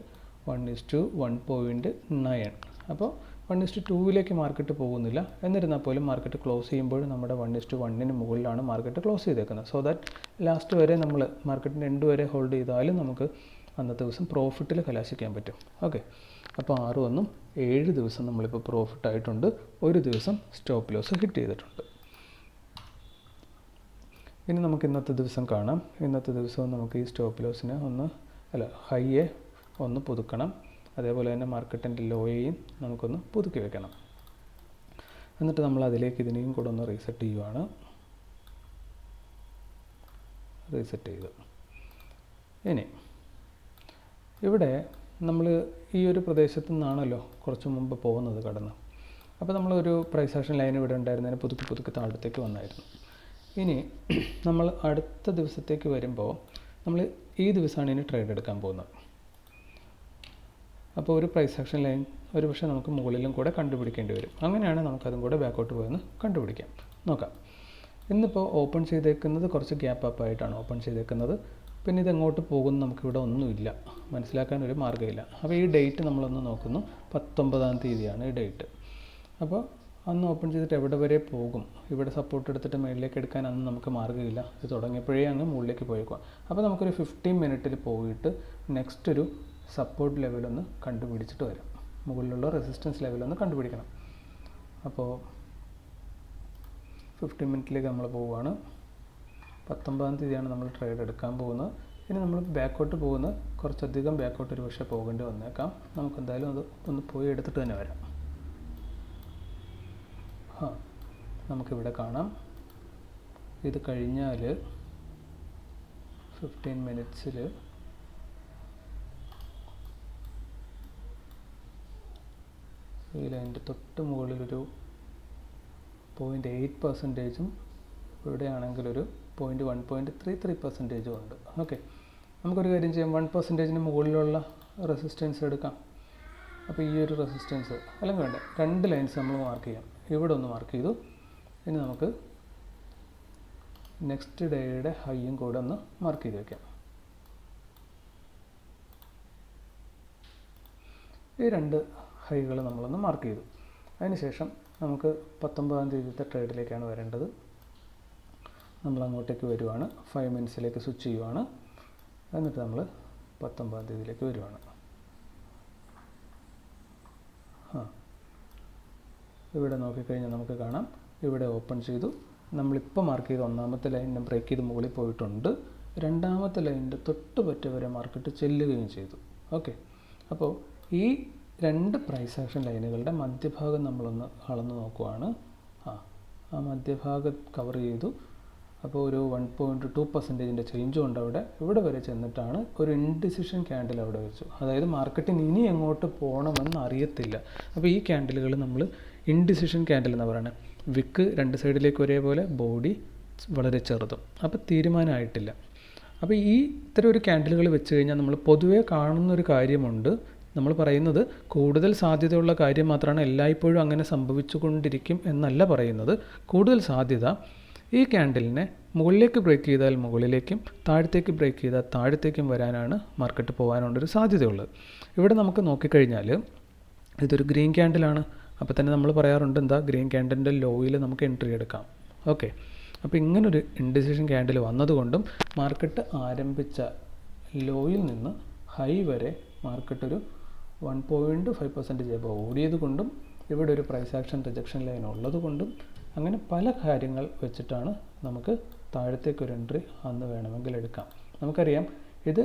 1:1.9. അപ്പോൾ 1:2 മാർക്കറ്റ് പോകുന്നില്ല. എന്നിരുന്നാൽ പോലും മാർക്കറ്റ് ക്ലോസ് ചെയ്യുമ്പോൾ നമ്മുടെ 1:1 മുകളിലാണ് മാർക്കറ്റ് ക്ലോസ് ചെയ്തേക്കുന്നത്. സോ ദാറ്റ് ലാസ്റ്റ് വരെ നമ്മൾ മാർക്കറ്റിൻ്റെ എൻഡ് വരെ ഹോൾഡ് ചെയ്താലും നമുക്ക് അന്നത്തെ ദിവസം പ്രോഫിറ്റിൽ കലാശിക്കാൻ പറ്റും. ഓക്കെ, അപ്പോൾ 6 ഒന്നും 7 ദിവസം നമ്മളിപ്പോൾ പ്രോഫിറ്റ് ആയിട്ടുണ്ട്. ഒരു ദിവസം സ്റ്റോപ്പ് ലോസ് ഹിറ്റ് ചെയ്തിട്ടുണ്ട്. ഇനി നമുക്ക് ഇന്നത്തെ ദിവസം കാണാം. ഇന്നത്തെ ദിവസവും നമുക്ക് ഈ സ്റ്റോപ്പ് ലോസിനെ ഹൈയെ ഒന്ന് പുതുക്കണം. അതേപോലെ തന്നെ മാർക്കറ്റിൻ്റെ ലോയെയും നമുക്കൊന്ന് പുതുക്കി വെക്കണം. എന്നിട്ട് നമ്മൾ അതിലേക്ക് ഇതിനെയും കൂടെ ഒന്ന് റീസെറ്റ് ചെയ്യുവാണ്. റീസെറ്റ് ചെയ്തു. ഇനി ഇവിടെ നമ്മൾ ഈ ഒരു പ്രദേശത്തു നിന്നാണല്ലോ കുറച്ച് മുമ്പ് പോകുന്നത് കടന്ന്. അപ്പോൾ നമ്മളൊരു പ്രൈസ് ആക്ഷൻ ലൈൻ ഇവിടെ ഉണ്ടായിരുന്നതിന് പുതുക്കി താഴത്തേക്ക് വന്നായിരുന്നു. ഇനി നമ്മൾ അടുത്ത ദിവസത്തേക്ക് വരുമ്പോൾ നമ്മൾ ഈ ദിവസമാണ് ഇനി ട്രേഡ് എടുക്കാൻ പോകുന്നത്. അപ്പോൾ ഒരു പ്രൈസ് ആക്ഷൻ ലൈൻ ഒരു പക്ഷേ നമുക്ക് മുകളിലും കൂടെ കണ്ടുപിടിക്കേണ്ടി വരും. അങ്ങനെയാണ് നമുക്കതും കൂടെ ബാക്കോട്ട് പോയെന്ന് കണ്ടുപിടിക്കാം. നോക്കാം. ഇന്നിപ്പോൾ ഓപ്പൺ ചെയ്തേക്കുന്നത് കുറച്ച് ഗ്യാപ്പ് അപ്പ് ആയിട്ടാണ് ഓപ്പൺ ചെയ്തേക്കുന്നത്. പിന്നെ ഇതെങ്ങോട്ട് പോകുന്നു നമുക്കിവിടെ ഒന്നുമില്ല, മനസ്സിലാക്കാൻ ഒരു മാർഗ്ഗമില്ല. അപ്പോൾ ഈ ഡേറ്റ് നമ്മളൊന്ന് നോക്കുന്നു. 19-ാം തീയതിയാണ് ഈ ഡേറ്റ്. അപ്പോൾ അന്ന് ഓപ്പൺ ചെയ്തിട്ട് എവിടെ വരെ പോകും? ഇവിടെ സപ്പോർട്ട് എടുത്തിട്ട് മുകളിലേക്ക് എടുക്കാൻ അന്ന് നമുക്ക് മാർഗ്ഗമില്ല. ഇത് തുടങ്ങിയപ്പോഴേ അങ്ങ് മുകളിലേക്ക് പോയേക്കുക. അപ്പോൾ നമുക്കൊരു 15 മിനിറ്റിൽ പോയിട്ട് നെക്സ്റ്റ് ഒരു സപ്പോർട്ട് ലെവലൊന്ന് കണ്ടുപിടിച്ചിട്ട് വരാം. മുകളിലുള്ള റെസിസ്റ്റൻസ് ലെവലൊന്ന് കണ്ടുപിടിക്കണം. അപ്പോൾ 15 മിനിറ്റിലേക്ക് നമ്മൾ പോവുകയാണ്. 19-ാം തീയതിയാണ് നമ്മൾ ട്രേഡ് എടുക്കാൻ പോകുന്നത്. ഇനി നമ്മൾ ബാക്കോട്ട് പോകുന്നത് കുറച്ചധികം ബാക്കോട്ട് ഒരു പക്ഷേ പോകേണ്ടി വന്നേക്കാം. നമുക്കെന്തായാലും അത് ഒന്ന് പോയി എടുത്തിട്ട് തന്നെ വരാം. നമുക്കിവിടെ കാണാം. ഇത് കഴിഞ്ഞാൽ 15 മിനിറ്റ്സിൽ ഈ ലൈനിൻ്റെ തൊട്ട് മുകളിലൊരു 0.8%, ഇവിടെയാണെങ്കിലൊരു 1.33% ഉണ്ട്. ഓക്കെ, നമുക്കൊരു കാര്യം ചെയ്യാം. 1%-ന് മുകളിലുള്ള റെസിസ്റ്റൻസ് എടുക്കാം. അപ്പോൾ ഈ ഒരു റെസിസ്റ്റൻസ് അല്ലെങ്കിൽ വേണ്ട 2 ലൈൻസ് നമ്മൾ മാർക്ക് ചെയ്യാം. ഇവിടെ ഒന്ന് മാർക്ക് ചെയ്തു. ഇനി നമുക്ക് നെക്സ്റ്റ് ഡേയുടെ ഹൈയും കൂടെ ഒന്ന് മാർക്ക് ചെയ്ത് വയ്ക്കാം. ഈ 2 ഹൈകൾ നമ്മളൊന്ന് മാർക്ക് ചെയ്തു. അതിനുശേഷം നമുക്ക് 19-ാം തീയതിത്തെ ട്രേഡിലേക്കാണ് വരേണ്ടത്. നമ്മൾ അങ്ങോട്ടേക്ക് വരുവാണ്. 5 മിനിറ്റ്സിലേക്ക് സ്വിച്ച് ചെയ്യുവാണ്. എന്നിട്ട് നമ്മൾ 19-ാം തീയതിയിലേക്ക് വരുവാണ്. ഇവിടെ നോക്കിക്കഴിഞ്ഞാൽ നമുക്ക് കാണാം, ഇവിടെ ഓപ്പൺ ചെയ്തു. നമ്മളിപ്പോൾ മാർക്ക് ചെയ്ത 1-ാമത്തെ ലൈനിനെ ബ്രേക്ക് ചെയ്ത് മുകളിൽ പോയിട്ടുണ്ട്. 2-ാമത്തെ ലൈനിൻ്റെ തൊട്ട് പറ്റ വരെ മാർക്കറ്റ് ചെല്ലുകയും ചെയ്തു. ഓക്കെ, അപ്പോൾ ഈ 2 പ്രൈസ് ആക്ഷൻ ലൈനുകളുടെ മധ്യഭാഗം നമ്മളൊന്ന് അളന്ന് നോക്കുവാണ്. ആ മധ്യഭാഗം കവർ ചെയ്തു. അപ്പോൾ ഒരു 1.2%-ൻ്റെ ചേഞ്ചും ഉണ്ട് അവിടെ. ഇവിടെ വരെ ചെന്നിട്ടാണ് ഒരു ഇൻഡിസിഷൻ ക്യാൻഡിൽ അവിടെ വെച്ചു. അതായത് മാർക്കറ്റിന് ഇനി എങ്ങോട്ട് പോകണമെന്ന് അറിയത്തില്ല. അപ്പോൾ ഈ ക്യാൻഡിലുകൾ നമ്മൾ ഇൻഡിസിഷൻ ക്യാൻഡിൽ എന്ന് പറയുന്നത്. വിക്ക് 2 സൈഡിലേക്ക് ഒരേപോലെ, ബോഡി വളരെ ചെറുതും. അപ്പോൾ തീരുമാനമായിട്ടില്ല. അപ്പോൾ ഇത്തരം ഒരു ക്യാൻഡിലുകൾ വെച്ച് കഴിഞ്ഞാൽ നമ്മൾ പൊതുവേ കാണുന്നൊരു കാര്യമുണ്ട്. നമ്മൾ പറയുന്നത് കൂടുതൽ സാധ്യതയുള്ള കാര്യം മാത്രമാണ് എല്ലായ്പ്പോഴും അങ്ങനെ സംഭവിച്ചുകൊണ്ടിരിക്കും എന്നല്ല പറയുന്നത്. കൂടുതൽ സാധ്യത ഈ ക്യാൻഡിലിനെ മുകളിലേക്ക് ബ്രേക്ക് ചെയ്താൽ മുകളിലേക്കും താഴത്തേക്ക് ബ്രേക്ക് ചെയ്താൽ താഴത്തേക്കും വരാനാണ് മാർക്കറ്റ് പോകാനുള്ളൊരു സാധ്യതയുള്ളത്. ഇവിടെ നമുക്ക് നോക്കിക്കഴിഞ്ഞാൽ ഇതൊരു ഗ്രീൻ ക്യാൻഡിലാണ്. അപ്പോൾ തന്നെ നമ്മൾ പറയാറുണ്ട് എന്താ, ഗ്രീൻ ക്യാൻഡിലിൻ്റെ ലോയിൽ നമുക്ക് എൻട്രി എടുക്കാം. ഓക്കെ, അപ്പോൾ ഇങ്ങനൊരു ഇൻഡിസിഷൻ ക്യാൻഡിൽ വന്നതുകൊണ്ടും മാർക്കറ്റ് ആരംഭിച്ച ലോയിൽ നിന്ന് ഹൈ വരെ മാർക്കറ്റ് ഒരു 1.5% എബോവ് ഓടിയത് കൊണ്ടും ഇവിടെ ഒരു പ്രൈസ് ആക്ഷൻ റിജക്ഷൻ ലൈൻ ഉള്ളത് കൊണ്ടും അങ്ങനെ പല കാര്യങ്ങൾ വെച്ചിട്ടാണ് നമുക്ക് താഴത്തേക്കൊരു എൻട്രി അന്ന് വേണമെങ്കിൽ എടുക്കാം. നമുക്കറിയാം, ഇത്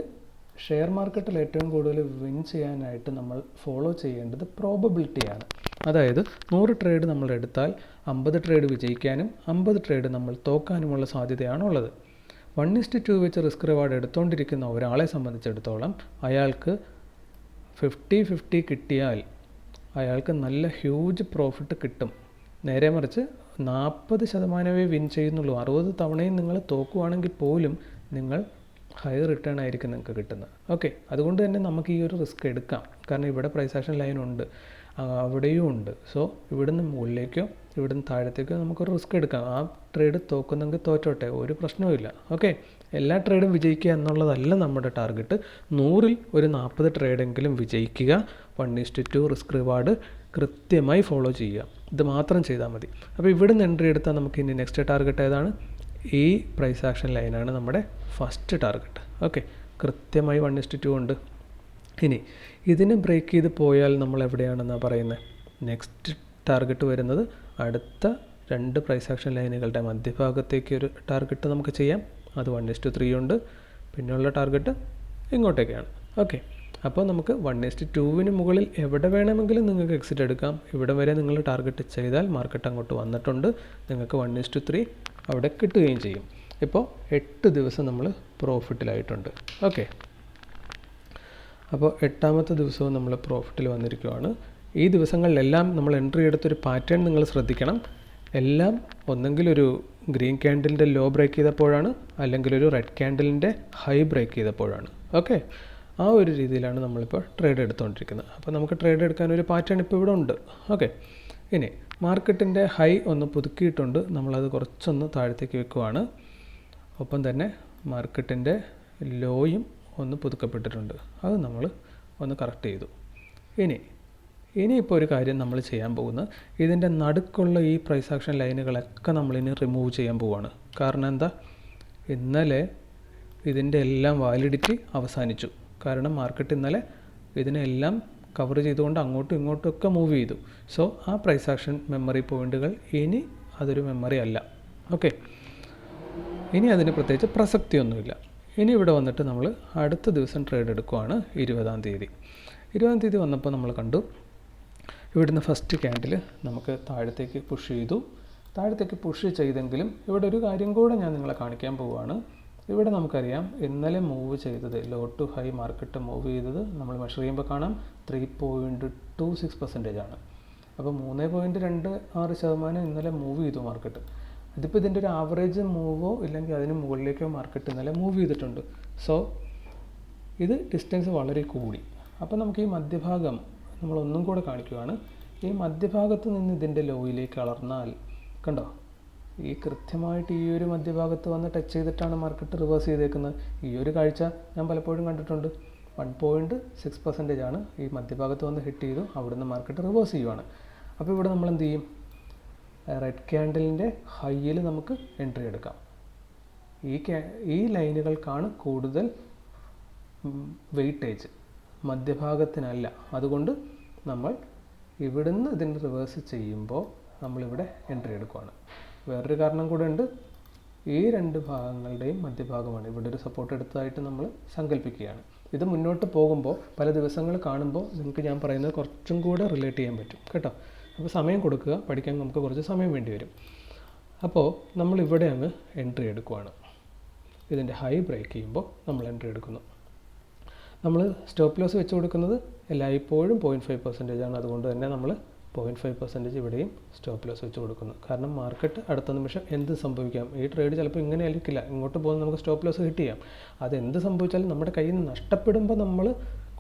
ഷെയർ മാർക്കറ്റിൽ ഏറ്റവും കൂടുതൽ വിൻ ചെയ്യാനായിട്ട് നമ്മൾ ഫോളോ ചെയ്യേണ്ടത് പ്രോബബിലിറ്റിയാണ്. അതായത് 100 ട്രേഡ് നമ്മൾ എടുത്താൽ 50 ട്രേഡ് വിജയിക്കാനും 50 ട്രേഡ് നമ്മൾ തോക്കാനുമുള്ള സാധ്യതയാണുള്ളത്. 1:2 വെച്ച് റിസ്ക് റിവാർഡ് എടുത്തുകൊണ്ടിരിക്കുന്ന ഒരാളെ സംബന്ധിച്ചിടത്തോളം അയാൾക്ക് 50-50 കിട്ടിയാൽ അയാൾക്ക് നല്ല ഹ്യൂജ് പ്രോഫിറ്റ് കിട്ടും. നേരെ മറിച്ച് 40% വിൻ ചെയ്യുന്നുള്ളൂ. 60 തവണയും നിങ്ങൾ തോക്കുവാണെങ്കിൽ പോലും നിങ്ങൾ ഹൈ റിട്ടേൺ ആയിരിക്കും നിങ്ങൾക്ക് കിട്ടുന്നത്. ഓക്കെ, അതുകൊണ്ട് തന്നെ നമുക്ക് ഈ ഒരു റിസ്ക് എടുക്കാം. കാരണം ഇവിടെ പ്രൈസ് ആക്ഷൻ ലൈൻ ഉണ്ട്, അവിടെയും ഉണ്ട്. സോ ഇവിടുന്ന് മുകളിലേക്കോ ഇവിടുന്ന് താഴത്തേക്കോ നമുക്കൊരു റിസ്ക് എടുക്കാം. ആ ട്രേഡ് തോക്കുന്നെങ്കിൽ തോറ്റോട്ടെ, ഒരു പ്രശ്നവുമില്ല. ഓക്കെ, എല്ലാ ട്രേഡും വിജയിക്കുക എന്നുള്ളതല്ല നമ്മുടെ ടാർഗറ്റ്. 100-ൽ ഒരു 40 ട്രേഡെങ്കിലും വിജയിക്കുക. 1:2 റിസ്ക് റിവാർഡ് കൃത്യമായി ഫോളോ ചെയ്യുക. ഇത് മാത്രം ചെയ്താൽ മതി. അപ്പോൾ ഇവിടുന്ന് എൻട്രി എടുത്താൽ നമുക്ക് ഇനി നെക്സ്റ്റ് ടാർഗറ്റ് ഏതാണ്? ഈ പ്രൈസ് ആക്ഷൻ ലൈനാണ് നമ്മുടെ ഫസ്റ്റ് ടാർഗറ്റ്. ഓക്കെ, കൃത്യമായി 1:2 ഉണ്ട്. ഇനി ഇതിനെ ബ്രേക്ക് ചെയ്ത് പോയാൽ നമ്മൾ എവിടെയാണെന്നാണ് പറയുന്നത്? നെക്സ്റ്റ് ടാർഗറ്റ് വരുന്നത് അടുത്ത 2 പ്രൈസ് ആക്ഷൻ ലൈനുകളുടെ മധ്യഭാഗത്തേക്ക് ഒരു ടാർഗറ്റ് നമുക്ക് ചെയ്യാം. അത് 1:3 ഉണ്ട്. പിന്നെയുള്ള ടാർഗറ്റ് ഇങ്ങോട്ടേക്കാണ്. ഓക്കെ, അപ്പോൾ നമുക്ക് 1:2 മുകളിൽ എവിടെ വേണമെങ്കിലും നിങ്ങൾക്ക് എക്സിറ്റ് എടുക്കാം. ഇവിടെ വരെ നിങ്ങൾ ടാർഗറ്റ് ചെയ്താൽ മാർക്കറ്റ് അങ്ങോട്ട് വന്നിട്ടുണ്ട്, നിങ്ങൾക്ക് 1:3 അവിടെ കിട്ടുകയും ചെയ്യും. ഇപ്പോൾ 8 ദിവസം നമ്മൾ പ്രോഫിറ്റിലായിട്ടുണ്ട്. ഓക്കെ, അപ്പോൾ 8ാമത്തെ ദിവസവും നമ്മൾ പ്രോഫിറ്റിൽ വന്നിരിക്കുകയാണ്. ഈ ദിവസങ്ങളിലെല്ലാം നമ്മൾ എൻട്രി എടുത്തൊരു പാറ്റേൺ നിങ്ങൾ ശ്രദ്ധിക്കണം. എല്ലാം ഒന്നെങ്കിലൊരു ഗ്രീൻ ക്യാൻഡിലിൻ്റെ ലോ ബ്രേക്ക് ചെയ്തപ്പോഴാണ്, അല്ലെങ്കിൽ ഒരു റെഡ് ക്യാൻഡിലിൻ്റെ ഹൈ ബ്രേക്ക് ചെയ്തപ്പോഴാണ്. ഓക്കെ, ആ ഒരു രീതിയിലാണ് നമ്മളിപ്പോൾ ട്രേഡ് എടുത്തുകൊണ്ടിരിക്കുന്നത്. അപ്പോൾ നമുക്ക് ട്രേഡ് എടുക്കാൻ ഒരു പാറ്റേൺ ഇപ്പോൾ ഇവിടെ ഉണ്ട്. ഓക്കെ, ഇനി മാർക്കറ്റിൻ്റെ ഹൈ ഒന്ന് പുതുക്കിയിട്ടുണ്ട്, നമ്മളത് കുറച്ചൊന്ന് താഴത്തേക്ക് വെക്കുവാണ്. ഒപ്പം തന്നെ മാർക്കറ്റിൻ്റെ ലോയും ഒന്ന് പുതുക്കപ്പെട്ടിട്ടുണ്ട്, അത് നമ്മൾ ഒന്ന് കറക്റ്റ് ചെയ്തു. ഇനിയിപ്പോൾ ഒരു കാര്യം നമ്മൾ ചെയ്യാൻ പോകുന്നത്, ഇതിൻ്റെ നടുക്കുള്ള ഈ പ്രൈസ് ആക്ഷൻ ലൈനുകളൊക്കെ നമ്മളിനി റിമൂവ് ചെയ്യാൻ പോവുകയാണ്. കാരണം എന്താ, ഇന്നലെ ഇതിൻ്റെ എല്ലാം വാലിഡിറ്റി അവസാനിച്ചു. കാരണം മാർക്കറ്റ് ഇന്നലെ ഇതിനെല്ലാം കവർ ചെയ്തുകൊണ്ട് അങ്ങോട്ടും ഇങ്ങോട്ടും ഒക്കെ മൂവ് ചെയ്തു. സോ ആ പ്രൈസ് ആക്ഷൻ മെമ്മറി പോയിൻറ്റുകൾ ഇനി അതൊരു മെമ്മറി അല്ല. ഓക്കെ, ഇനി അതിന് പ്രത്യേകിച്ച് പ്രസക്തിയൊന്നുമില്ല. ഇനി ഇവിടെ വന്നിട്ട് നമ്മൾ അടുത്ത ദിവസം ട്രേഡ് എടുക്കുവാണ്. 20-ാം തീയതി. 20-ാം തീയതി വന്നപ്പോൾ നമ്മൾ കണ്ടു, ഇവിടുന്ന് ഫസ്റ്റ് ക്യാൻഡിൽ നമുക്ക് താഴത്തേക്ക് പുഷ് ചെയ്തു. താഴത്തേക്ക് പുഷ് ചെയ്തെങ്കിലും ഇവിടെ ഒരു കാര്യം കൂടെ ഞാൻ നിങ്ങളെ കാണിക്കാൻ പോവുകയാണ്. ഇവിടെ നമുക്കറിയാം ഇന്നലെ മൂവ് ചെയ്തത്, low to high market move ചെയ്തത് നമ്മൾ മെഷർ ചെയ്യുമ്പോൾ കാണാം 3.26% ആണ്. അപ്പോൾ 3.26% ഇന്നലെ മൂവ് ചെയ്തു മാർക്കറ്റ്. ഇതിപ്പോൾ ഇതിൻ്റെ ഒരു ആവറേജ് മൂവോ ഇല്ലെങ്കിൽ അതിന് മുകളിലേക്കോ മാർക്കറ്റ് ഇന്നലെ മൂവ് ചെയ്തിട്ടുണ്ട്. സോ ഇത് ഡിസ്റ്റൻസ് വളരെ കൂടി. അപ്പോൾ നമുക്ക് ഈ മധ്യഭാഗം നമ്മളൊന്നും കൂടെ കാണിക്കുകയാണ്. ഈ മധ്യഭാഗത്ത് നിന്ന് ഇതിൻ്റെ ലോയിലേക്ക് വളർന്നാൽ കണ്ടോ, ഈ കൃത്യമായിട്ട് ഈ ഒരു മധ്യഭാഗത്ത് വന്ന് ടച്ച് ചെയ്തിട്ടാണ് മാർക്കറ്റ് റിവേഴ്സ് ചെയ്തേക്കുന്നത്. ഈ ഒരു കാഴ്ച ഞാൻ പലപ്പോഴും കണ്ടിട്ടുണ്ട്. 1.6% ആണ് ഈ മധ്യഭാഗത്ത് വന്ന് ഹിറ്റ് ചെയ്തു, അവിടുന്ന് മാർക്കറ്റ് റിവേഴ്സ് ചെയ്യുവാണ്. അപ്പോൾ ഇവിടെ നമ്മൾ എന്ത് ചെയ്യും? റെഡ് ക്യാൻഡലിൻ്റെ ഹൈയിൽ നമുക്ക് എൻട്രി എടുക്കാം. ഈ ലൈനുകൾക്കാണ് കൂടുതൽ വെയിറ്റേജ്, മധ്യഭാഗത്തിനല്ല. അതുകൊണ്ട് നമ്മൾ ഇവിടുന്ന് ഇതിന് റിവേഴ്സ് ചെയ്യുമ്പോൾ നമ്മളിവിടെ എൻട്രി എടുക്കുകയാണ്. വേറൊരു കാരണം കൂടെ ഉണ്ട്, ഈ 2 ഭാഗങ്ങളുടെയും മധ്യഭാഗമാണ്. ഇവിടെ ഒരു സപ്പോർട്ട് എടുത്തതായിട്ട് നമ്മൾ സങ്കല്പിക്കുകയാണ്. ഇത് മുന്നോട്ട് പോകുമ്പോൾ പല ദിവസങ്ങൾ കാണുമ്പോൾ നിങ്ങൾക്ക് ഞാൻ പറയുന്നത് കുറച്ചും കൂടെ റിലേറ്റ് ചെയ്യാൻ പറ്റും കേട്ടോ. അപ്പോൾ സമയം കൊടുക്കുക, പഠിക്കാൻ നമുക്ക് കുറച്ച് സമയം വേണ്ടി വരും. അപ്പോൾ നമ്മളിവിടെ അങ്ങ് എൻട്രി എടുക്കുകയാണ്. ഇതിൻ്റെ ഹൈ ബ്രേക്ക് ചെയ്യുമ്പോൾ നമ്മൾ എൻട്രി എടുക്കുന്നു. നമ്മൾ സ്റ്റോപ്പ് ലോസ് വെച്ച് കൊടുക്കുന്നത് എല്ലായ്പ്പോഴും 0.5% ആണ്. അതുകൊണ്ട് തന്നെ നമ്മൾ 0.5% ഇവിടെയും സ്റ്റോപ്പ് ലോസ് വെച്ച് കൊടുക്കുന്നു. കാരണം മാർക്കറ്റ് അടുത്ത നിമിഷം എന്ത് സംഭവിക്കാം. ഈ ട്രേഡ് ചിലപ്പോൾ ഇങ്ങനെ ആയിരിക്കില്ല, ഇങ്ങോട്ട് പോകുന്ന നമുക്ക് സ്റ്റോപ്പ് ലോസ് ഹിറ്റ് ചെയ്യാം. അതെന്ത് സംഭവിച്ചാലും നമ്മുടെ കയ്യിൽ നിന്ന് നഷ്ടപ്പെടുമ്പോൾ നമ്മൾ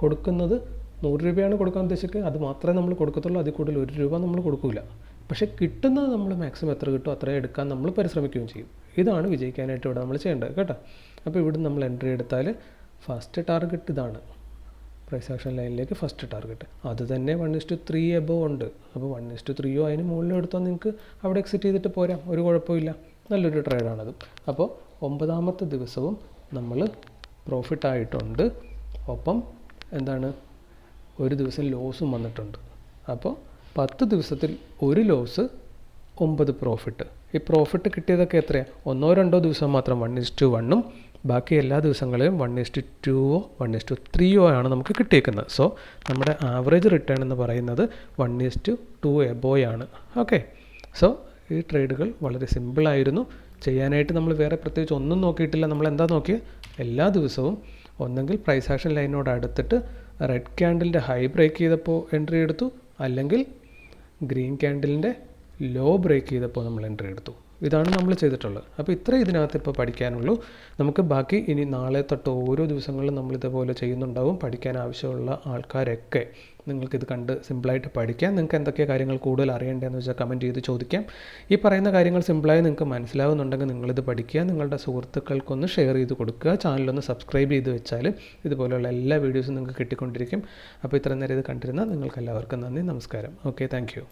കൊടുക്കുന്നത് 100 രൂപയാണ് കൊടുക്കാൻ ഉദ്ദേശിക്കുക, അത് മാത്രമേ നമ്മൾ കൊടുക്കത്തുള്ളൂ. അതിൽ കൂടുതൽ 1 രൂപ നമ്മൾ കൊടുക്കില്ല. പക്ഷേ കിട്ടുന്നത് നമ്മൾ മാക്സിമം എത്ര കിട്ടുമോ അത്രയും എടുക്കാൻ നമ്മൾ പരിശ്രമിക്കുകയും ചെയ്യും. ഇതാണ് വിജയിക്കാനായിട്ട് ഇവിടെ നമ്മൾ ചെയ്യേണ്ടത് കേട്ടോ. അപ്പോൾ ഇവിടെ നമ്മൾ എൻട്രി എടുത്താൽ ഫസ്റ്റ് ടാർഗറ്റ് ഇതാണ്, പ്രൈസ് ആക്ഷൻ ലൈനിലേക്ക് ഫസ്റ്റ് ടാർഗറ്റ്. അത് തന്നെ 1:3 എബോവ് ഉണ്ട്. അപ്പോൾ 1:3 അതിന് മുകളിൽ എടുത്താൽ നിങ്ങൾക്ക് അവിടെ എക്സിറ്റ് ചെയ്തിട്ട് പോരാം, ഒരു കുഴപ്പമില്ല. നല്ലൊരു ട്രേഡാണത്. അപ്പോൾ 9ാമത്തെ ദിവസവും നമ്മൾ പ്രോഫിറ്റ് ആയിട്ടുണ്ട്. ഒപ്പം എന്താണ്, ഒരു ദിവസം ലോസും വന്നിട്ടുണ്ട്. അപ്പോൾ 10 ദിവസത്തിൽ ഒരു ലോസ്, 9 പ്രോഫിറ്റ്. ഈ പ്രോഫിറ്റ് കിട്ടിയതൊക്കെ എത്രയാണ്? 1-2 ദിവസം മാത്രം 1:1 ബാക്കി എല്ലാ ദിവസങ്ങളിലും 1:2 1:3 ആണ് നമുക്ക് കിട്ടിയേക്കുന്നത്. സോ നമ്മുടെ ആവറേജ് റിട്ടേൺ എന്ന് പറയുന്നത് 1:2 എബോവ് ആണ്. ഓക്കെ, സോ ഈ ട്രേഡുകൾ വളരെ സിമ്പിളായിരുന്നു ചെയ്യാനായിട്ട്. നമ്മൾ വേറെ പ്രത്യേകിച്ച് ഒന്നും നോക്കിയിട്ടില്ല. നമ്മൾ എന്താ നോക്കിയത്, എല്ലാ ദിവസവും ഒന്നെങ്കിൽ പ്രൈസ് ആക്ഷൻ ലൈനോട് അടുത്തിട്ട് റെഡ് ക്യാൻഡിലിൻ്റെ ഹൈ ബ്രേക്ക് ചെയ്തപ്പോൾ എൻട്രി എടുത്തു, അല്ലെങ്കിൽ ഗ്രീൻ ക്യാൻഡിലിൻ്റെ ലോ ബ്രേക്ക് ചെയ്തപ്പോൾ നമ്മൾ എൻട്രി എടുത്തു. ഇതാണ് നമ്മൾ ചെയ്തിട്ടുള്ളത്. അപ്പോൾ ഇത്രയും ഇതിനകത്ത് ഇപ്പോൾ പഠിക്കാനുള്ളൂ. നമുക്ക് ബാക്കി ഇനി നാളെ തൊട്ട് ഓരോ ദിവസങ്ങളിലും നമ്മൾ ഇതുപോലെ ചെയ്യുന്നുണ്ടാവും. പഠിക്കാൻ ആവശ്യമുള്ള ആൾക്കാരൊക്കെ നിങ്ങൾക്കിത് കണ്ട് സിമ്പിളായിട്ട് പഠിക്കാം. നിങ്ങൾക്ക് എന്തൊക്കെ കാര്യങ്ങൾ കൂടുതൽ അറിയേണ്ടതെന്ന് വെച്ചാൽ കമൻറ്റ് ചെയ്ത് ചോദിക്കാം. ഈ പറയുന്ന കാര്യങ്ങൾ സിമ്പിളായി നിങ്ങൾക്ക് മനസ്സിലാവുന്നുണ്ടെങ്കിൽ നിങ്ങളിത് പഠിക്കുക, നിങ്ങളുടെ സുഹൃത്തുക്കൾക്കൊന്ന് ഷെയർ ചെയ്ത് കൊടുക്കുക, ചാനലൊന്ന് സബ്സ്ക്രൈബ് ചെയ്ത് വെച്ചാൽ ഇതുപോലെയുള്ള എല്ലാ വീഡിയോസും നിങ്ങൾക്ക് കിട്ടിക്കൊണ്ടിരിക്കും. അപ്പോൾ ഇത്ര നേരം ഇത് കണ്ടിരുന്ന നിങ്ങൾക്ക് എല്ലാവർക്കും നന്ദി, നമസ്കാരം. Okay, thank you.